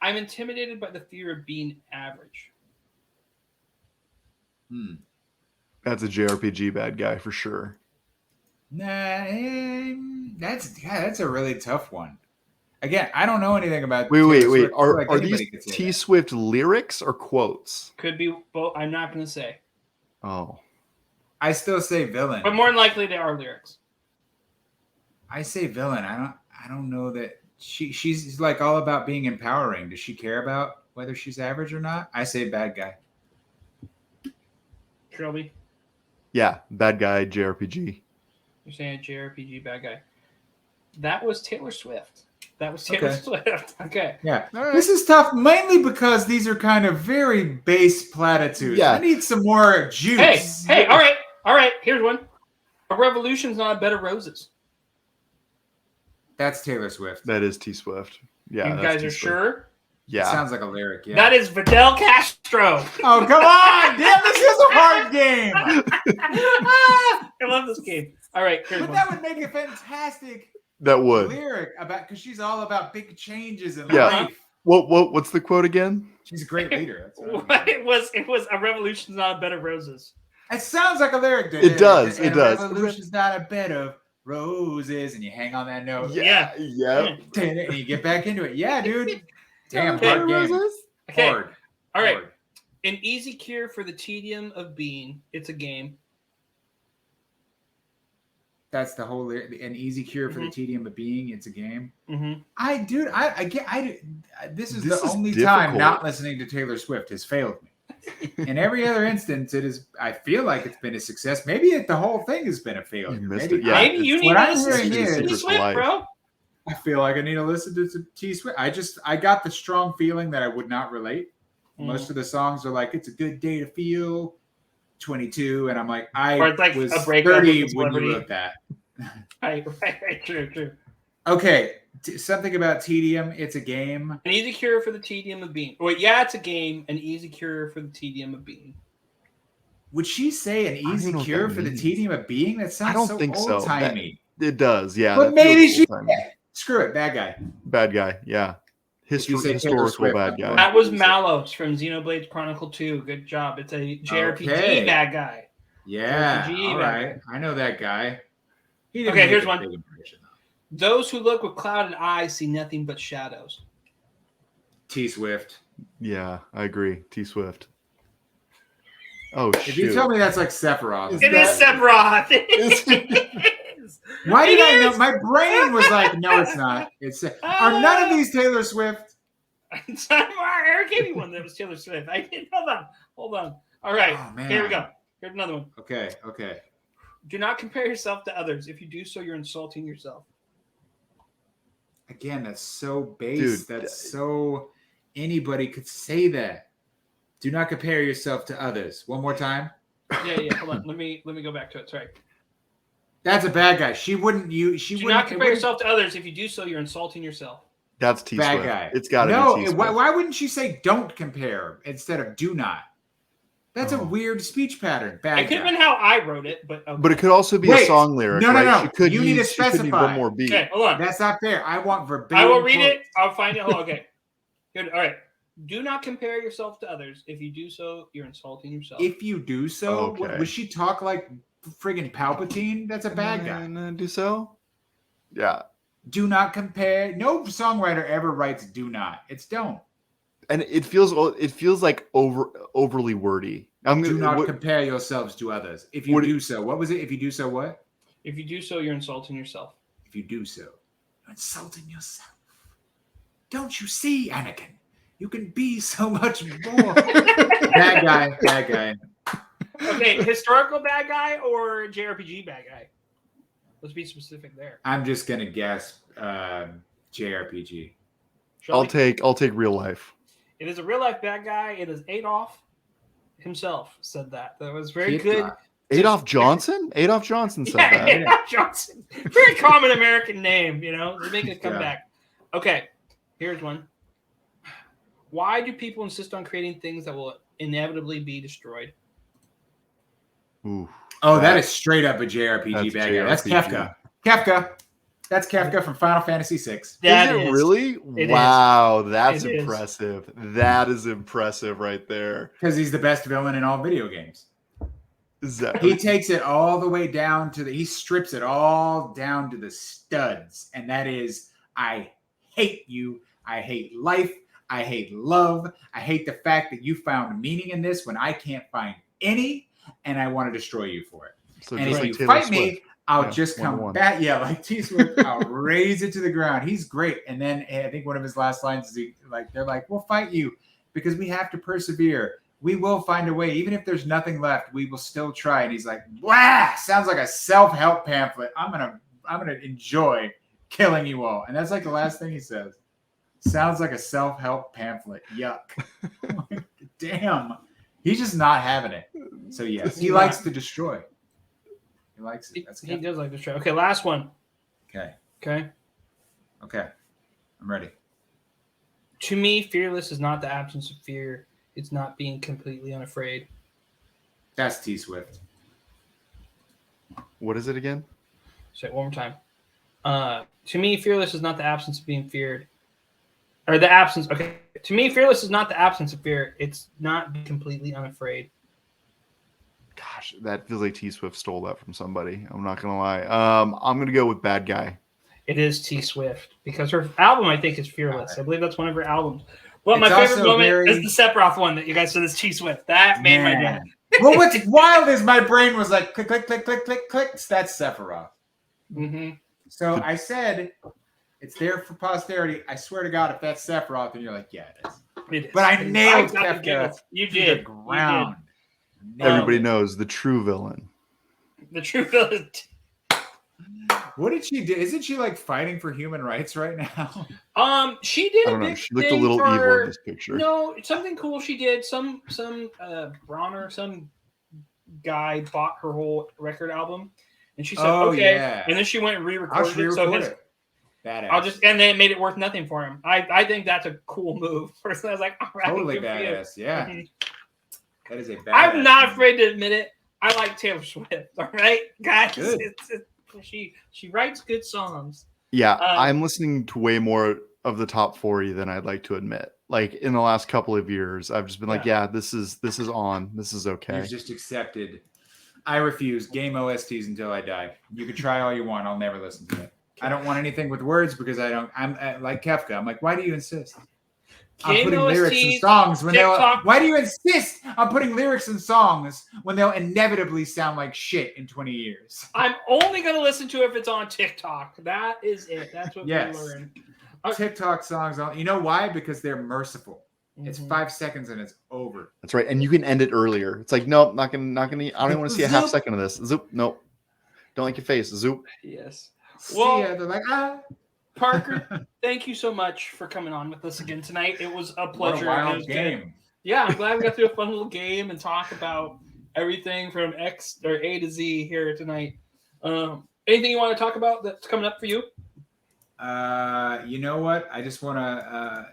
I'm intimidated by the fear of being average. That's a JRPG bad guy for sure. Nah, that's a really tough one. Again, I don't know anything about. Wait. Are these T Swift lyrics or quotes? Could be both. I'm not going to say. Oh, I still say villain, but more than likely they are lyrics. I say villain. I don't know that she's like all about being empowering. Does she care about whether she's average or not? I say bad guy. Shelby? Yeah, bad guy JRPG. You're saying JRPG bad guy. That was Taylor Swift. Swift. Okay. Yeah. Right. This is tough mainly because these are kind of very base platitudes. Yeah. I need some more juice. Hey, all right. Here's one. A revolution's not a bed of roses. That's Taylor Swift. That is T Swift. Yeah. You guys are sure? Yeah. It sounds like a lyric, yeah. That is Fidel Castro. Oh, come on! Damn, this is a hard game! I love this game. All right, here's But one. that would make a fantastic That would. lyric about because she's all about big changes in Yeah. life. What's the quote again? She's a great leader. That's It was a revolution's not a bed of roses. It sounds like a lyric. It does. And It does. A revolution's not a bed of roses, and you hang on that note. Yeah. And you get back into it. Yeah, dude. Damn, hard game. Okay. Hard. All right. Hard. An easy cure for the tedium of being. It's a game. That's the whole an easy cure for the tedium of being. It's a game. Mm-hmm. This is the only time not listening to Taylor Swift has failed me. In every other instance, it is. I feel like it's been a success. Maybe the whole thing has been a failure. Maybe you need to listen to T Swift, bro. I feel like I need to listen to T Swift. I got the strong feeling that I would not relate. Most of the songs are like, it's a good day to feel 22. And I'm like, was 30 when you wrote that. Right. True. Okay. Something about tedium. It's a game. An easy cure for the tedium of being. Wait, yeah, it's a game. An easy cure for the tedium of being. Would she say an easy cure for the tedium of being? That sounds so old-timey. It does, yeah. But maybe she... Screw it, bad guy. Bad guy, yeah. Historical bad guy. That was Malos from Xenoblade Chronicle 2. Good job. It's a JRPG bad guy. Yeah, all right. I know that guy. Okay, here's one. Those who look with clouded eyes see nothing but shadows. T Swift. Yeah, I agree. T Swift. Oh, shoot. If you tell me that's like Sephiroth. It is Sephiroth. It is. Why did I know? My brain was like, no, it's not. Are none of these Taylor Swift? Eric gave me one that was Taylor Swift. I didn't. Hold on. All right. Oh, here we go. Here's another one. Okay. Do not compare yourself to others. If you do so, you're insulting yourself. Again, that's so base. That's so anybody could say that. Do not compare yourself to others. One more time. Yeah. Hold on. Let me go back to it. Sorry. That's a bad guy. She wouldn't. Do not compare yourself to others. If you do so, you're insulting yourself. That's T Swift. Bad guy. It's got to be T Swift. Why wouldn't she say don't compare instead of do not? That's a weird speech pattern. Bad guy. It could have been how I wrote it, but okay. But it could also be a song lyric. No. You need to specify. One more beat. Okay, hold on. That's not fair. I want verbatim. I will read it. I'll find it. Okay. Good. All right. Do not compare yourself to others. If you do so, you're insulting yourself. If you do so, would she talk like friggin' Palpatine? That's a bad guy. Do so? Yeah. Do not compare. No songwriter ever writes do not. It's don't. And it feels like overly wordy. Do not compare yourselves to others. If you do so, what was it? If you do so, what? If you do so, you're insulting yourself. If you do so, you're insulting yourself. Don't you see, Anakin? You can be so much more. Bad guy. Okay, historical bad guy or JRPG bad guy? Let's be specific there. I'm just gonna guess JRPG. I'll take real life. It is a real life bad guy. It is Adolf himself said that. That was very good. Adolf Johnson? Adolf Johnson said that. Adolf Johnson. Very common American name, They're making a comeback. Okay, here's one. Why do people insist on creating things that will inevitably be destroyed? Ooh, that is straight up a JRPG bad guy. That's JRPG. Kefka. That's Kefka from Final Fantasy VI. Is it really? It wow, that's It impressive. That is impressive right there. Because he's the best villain in all video games. He takes it all the way down to he strips it all down to the studs. And that is, I hate you. I hate life. I hate love. I hate the fact that you found meaning in this when I can't find any, and I want to destroy you for it. So and if you fight me, I'll just come back. Yeah, like T Swift, I'll raise it to the ground. He's great. And then I think one of his last lines is they're like, we'll fight you because we have to persevere. We will find a way. Even if there's nothing left, we will still try. And he's like, wow, sounds like a self-help pamphlet. I'm gonna enjoy killing you all. And that's like the last thing he says. Sounds like a self-help pamphlet. Yuck. Damn. He's just not having it. So yes, he likes to destroy. He likes it. He does like to destroy. Okay, last one. Okay. I'm ready. To me, fearless is not the absence of fear. It's not being completely unafraid. That's T Swift. What is it again? Say it one more time. To me, fearless is not the absence of being feared. Or the absence. Okay. To me, fearless is not the absence of fear. It's not being completely unafraid. Gosh, that feels like T Swift stole that from somebody. I'm not gonna lie. I'm gonna go with Bad Guy. It is T Swift because her album, I think, is Fearless. I believe that's one of her albums. But my favorite moment is the Sephiroth one that you guys said is T Swift. That made my day. Well, what's wild is my brain was like click, click, click, click, click, click. That's Sephiroth. Mm-hmm. So I said it's there for posterity. I swear to God, if that's Sephiroth, and you're like, yeah, it is. It is. But I nailed Kefka. You did. Ground. Everybody knows the true villain. The true villain. What did she do? Isn't she like fighting for human rights right now? She did. I don't know. She looked a little evil in this picture. No, something cool she did. Some Bronner, some guy bought her whole record album, and she said, "Okay." Yeah. And then she went and re-recorded it. So badass. And then it made it worth nothing for him. I think that's a cool move. Personally, I was like, all right, totally badass. Yeah. That is a badass. I'm not afraid to admit it. I like Taylor Swift. All right, guys. She writes good songs. Yeah, I'm listening to way more of the top 40 than I'd like to admit. Like in the last couple of years, I've just been like, yeah, this is on. This is okay. You've just accepted. I refuse game OSTs until I die. You can try all you want. I'll never listen to it. I don't want anything with words because I'm like Kefka. I'm like, why do you insist? I'm putting lyrics in songs when why do you insist on putting lyrics in songs when they'll inevitably sound like shit in 20 years? I'm only going to listen to it if it's on TikTok. That is it. That's what we learn. TikTok songs. You know why? Because they're merciful. Mm-hmm. It's 5 seconds and it's over. That's right. And you can end it earlier. It's like, nope, not gonna. I don't even want to see a half second of this. Zoop. Nope. Don't like your face. Zoop. Yes. Well, they're like, Parker, thank you so much for coming on with us again tonight. It was a pleasure. What a wild game. Yeah, I'm glad we got through a fun little game and talk about everything from X or A to Z here tonight. Anything you want to talk about that's coming up for you? You know what? I just want to.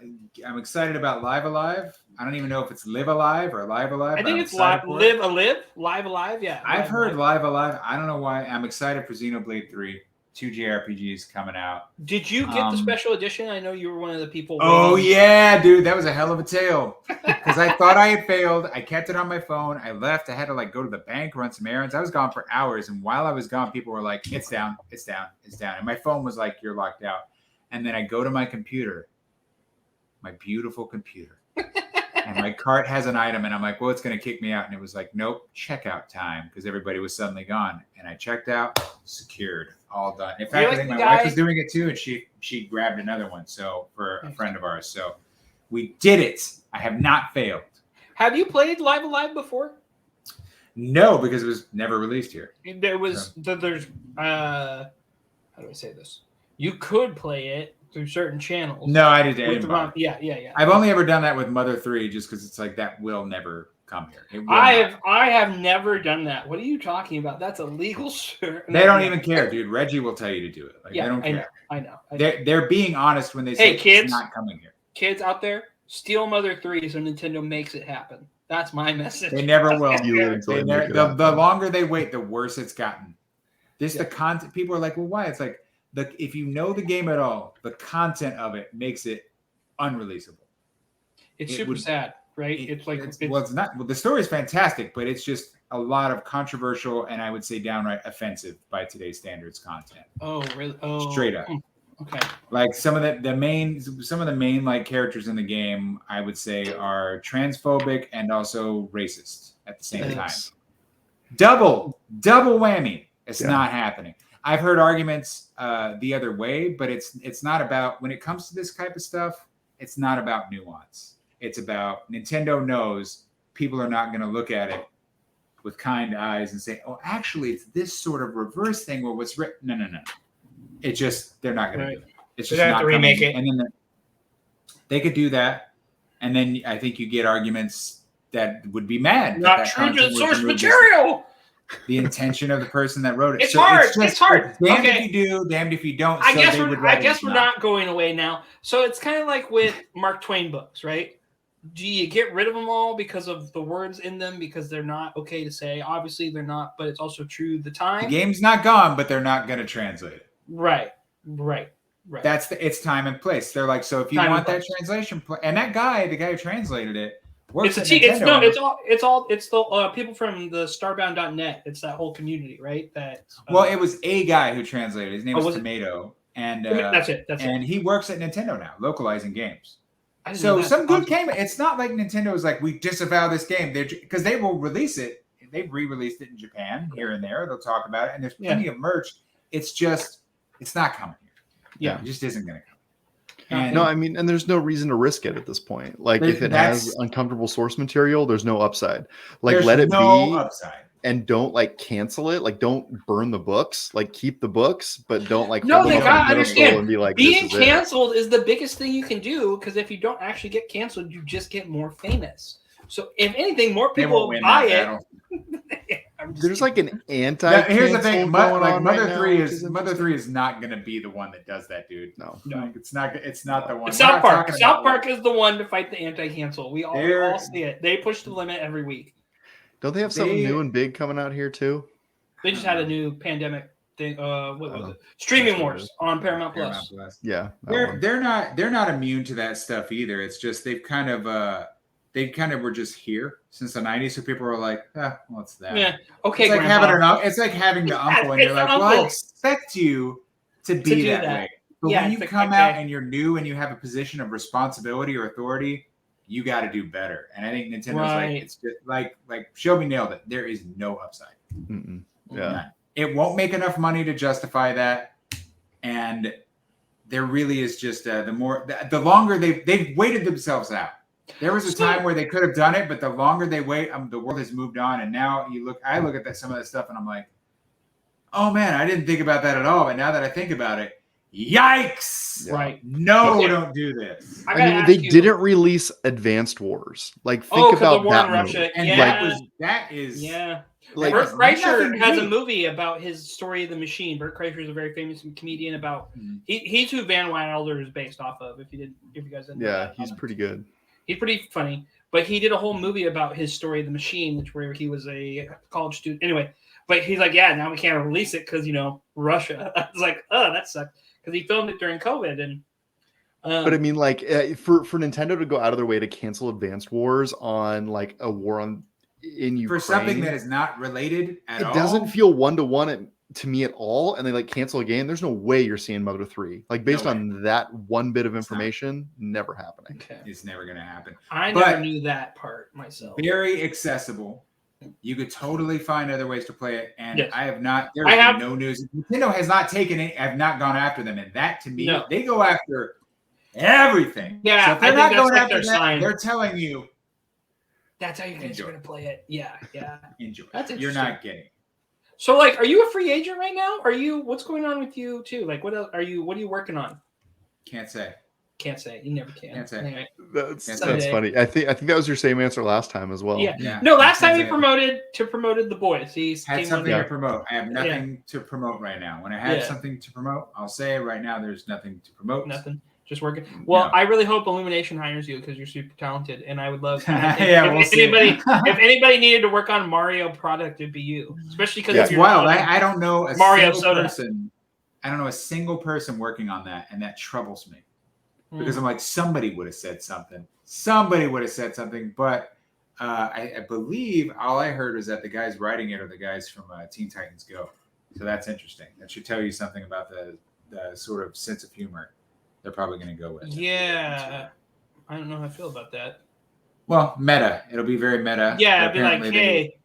I'm excited about Live Alive. I don't even know if it's Live Alive or Live Alive. I think it's Live Alive. Yeah, I've heard Live Alive. I don't know why. I'm excited for Xenoblade 3. 2 JRPGs coming out. Did you get the special edition? I know you were one of the people. Oh, yeah, dude. That was a hell of a tale. Because I thought I had failed. I kept it on my phone. I left. I had to go to the bank, run some errands. I was gone for hours. And while I was gone, people were like, it's down, it's down, it's down. And my phone was like, you're locked out. And then I go to my computer, my beautiful computer. And my cart has an item. And I'm like, well, it's going to kick me out. And it was like, nope, checkout time. Because everybody was suddenly gone. And I checked out, secured. All done. In fact, I think my wife was doing it too, and she grabbed another one. So for a friend of ours, so we did it. I have not failed. Have you played Live Alive before? No, because it was never released here. There's how do I say this? You could play it through certain channels. No, I didn't. Yeah. I've only ever done that with Mother 3, just because it's like that will never come here. I have never done that. What are you talking about? That's illegal, sir. They don't even care, dude. Reggie will tell you to do it. They don't care. I know. They're being honest when they say kids, it's not coming here. Kids out there, steal Mother 3 so Nintendo makes it happen. That's my message. They never will. The longer they wait, the worse it's gotten. The content. People are like, well, why? It's like if you know the game at all, the content of it makes it unreleasable. It's super sad, right? It's not. Well, the story is fantastic, but it's just a lot of controversial and I would say downright offensive by today's standards content. Oh, really? Oh, straight up. Okay. Like some of the main like characters in the game, I would say are transphobic and also racist at the same time. Double whammy. It's not happening. I've heard arguments the other way, but it's not about, when it comes to this type of stuff, it's not about nuance. It's about Nintendo knows people are not going to look at it with kind eyes and say, oh, actually, it's this sort of reverse thing where what's written. No. It's just, they're not going to do it. It's just not to remake it. And then they could do that. And then I think you get arguments that would be mad. Not true to the source material. The intention of the person that wrote it. It's hard. It's hard. Damned if you do, damned if you don't. I guess we're not going away now. So it's kind of like with Mark Twain books, right? Do you get rid of them all because of the words in them because they're not okay to say? Obviously, they're not, but it's also true the time. The game's not gone, but they're not going to translate it. Right. It's time and place. They're like, so if you want that translation, and that guy, the guy who translated it, works at Nintendo. It's the people from the Starbound.net. It's that whole community, right? It was a guy who translated. His name was Tomato, and that's it. And he works at Nintendo now, localizing games. So some good came. It's not like Nintendo is like, we disavow this game, because they will release it. They've re-released it in Japan here and there. They'll talk about it, and there's plenty of merch. It's just, it's not coming here. Yeah, it just isn't going to come. And there's no reason to risk it at this point. Like if it has uncomfortable source material, there's no upside. Like let it be upside. And don't like cancel it. Like don't burn the books. Like keep the books, but don't like no. They gotta understand. And be like, being canceled is the biggest thing you can do, because if you don't actually get canceled, you just get more famous. So if anything, more people buy it. There's like an anti. Here's the thing. Mother 3 is not going to be the one that does that, dude. No, it's not. It's not the one. South Park. South Park is the one to fight the anti-cancel. We all see it. They push the limit every week. Don't they have something new and big coming out here too? They just had a new pandemic thing. What was it? Streaming Wars on Paramount Plus. Yeah, they're not immune to that stuff either. It's just they kind of were just here since the 90s, so people were like, what's that? Yeah, okay. It's like having the uncle, and you're like, well, I expect you to be that way. But when you come out and you're new and you have a position of responsibility or authority, you got to do better. And I think Nintendo's like, it's just like Shelby nailed it. There is no upside. Yeah, none. It won't make enough money to justify that, and there really is just the longer they've waited themselves out. There was a time where they could have done it, but the longer they wait, the world has moved on. And now I look at some of that stuff and I'm like, oh man, I didn't think about that at all. But now that I think about it, yikes! Right? No, don't do this. I mean, they didn't release Advanced Wars. Like, think about that movie. And that is. Like, Bert Kreischer has a movie about his story of the machine. Bert Kreischer is a very famous comedian about. He's who Van Wilder is based off of. If you guys didn't. Yeah, he's pretty good. He's pretty funny, but he did a whole movie about his story of the machine, where he was a college student. Anyway, but he's like, now we can't release it because Russia. I was like, oh, that sucked, because he filmed it during COVID. And but I mean, like for Nintendo to go out of their way to cancel Advanced Wars on like a war in Ukraine for something that is not related at all, it doesn't feel 1-to-1 to me at all, and they like cancel a game. There's no way you're seeing Mother 3 like based on that one bit of information. Never happening. Okay. It's never going to happen. I never knew that part myself. Very accessible. You could totally find other ways to play it, and yes. I have not. There's no news. Nintendo has not taken it. I've not gone after them, and that to me, they go after everything. Yeah, so if they're not going after that, they're telling you that's how you guys are going to play it. Yeah. Enjoy. That's You're not getting it. So, like, are you a free agent right now? What's going on with you too? Like, what else are you working on? Can't say. You never can. Can't say. Anyway, that's funny. I think that was your same answer last time as well. Yeah. No, last time he promoted the boys. He had something to promote. I have nothing to promote right now. When I have something to promote, I'll say right now there's nothing to promote. Nothing. Just working. Well, No. I really hope Illumination hires you because you're super talented, and I would love. If anybody needed to work on Mario product, it'd be you. Especially because it's wild. I don't know a Mario single soda. person. I don't know a single person working on that, and that troubles me because I'm like, somebody would have said something. Somebody would have said something, but I believe all I heard was that the guys writing it are the guys from Teen Titans Go. So that's interesting. That should tell you something about the sort of sense of humor they're probably going to go with. Yeah. I don't know how I feel about that. Well, meta. It'll be very meta. Yeah, be like, hey.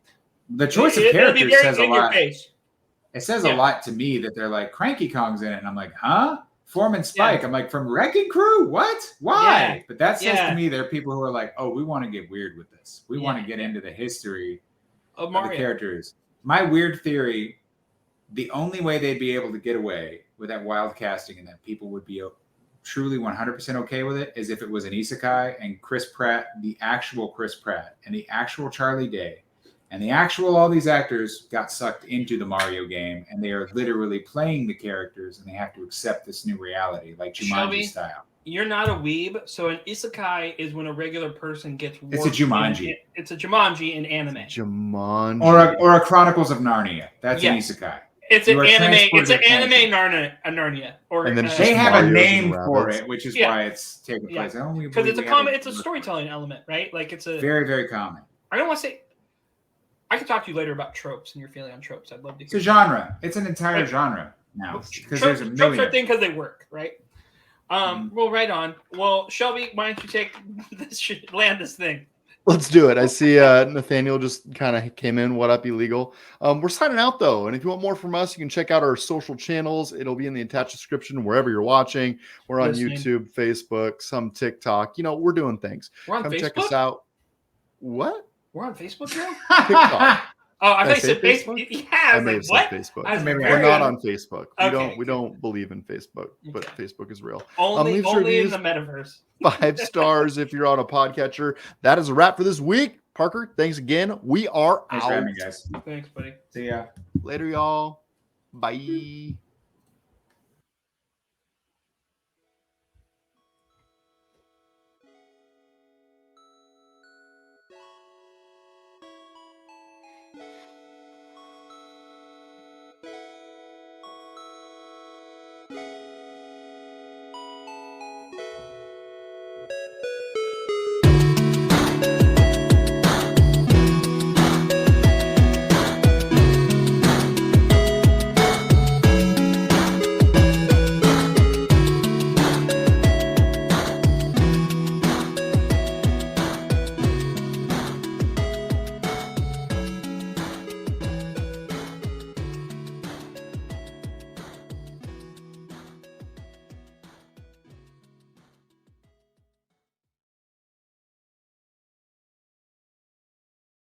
The choice of characters says a lot. It says a lot to me that they're like, Cranky Kong's in it. And I'm like, huh? Foreman Spike. Yeah. I'm like, from Wrecking Crew? What? Why? Yeah. But that says to me there are people who are like, oh, we want to get weird with this. We want to get into the history of the characters. My weird theory, the only way they'd be able to get away with that wild casting and that people would be truly 100% okay with it is if it was an isekai and Chris Pratt, the actual Chris Pratt and the actual Charlie Day and the actual all these actors got sucked into the Mario game and they are literally playing the characters and they have to accept this new reality like Jumanji Shelby, style. You're not a weeb, so an isekai is when a regular person gets It's a Jumanji. It's a Jumanji in anime. Jumanji. Or a Chronicles of Narnia. That's an isekai. It's an anime. It's an anime Narnia. Or and then they have a name for it, which is why it's taking place. Because it's a common. It's a storytelling element, right? Like it's a very, very common. I don't want to say. I can talk to you later about tropes and your feeling on tropes. I'd love to hear. It's a genre. It's an entire genre now. Tropes are a thing because they work, right? Well, right on. Well, Shelby, why don't you land this thing? Let's do it. I see Nathaniel just kind of came in. What up, illegal? We're signing out, though. And if you want more from us, you can check out our social channels. It'll be in the attached description wherever you're watching. We're on YouTube, Facebook, some TikTok. We're doing things. We're on Come Facebook? check us out. What? We're on Facebook now? TikTok. Oh, I thought you said Facebook. Yeah, I may have said Facebook. We're not on Facebook. We don't believe in Facebook, but Facebook is real. Only in the metaverse. 5 stars if you're on a podcatcher. That is a wrap for this week. Parker, thanks again. We are Thanks out. for having me, guys. Thanks, buddy. See ya. Later, y'all. Bye.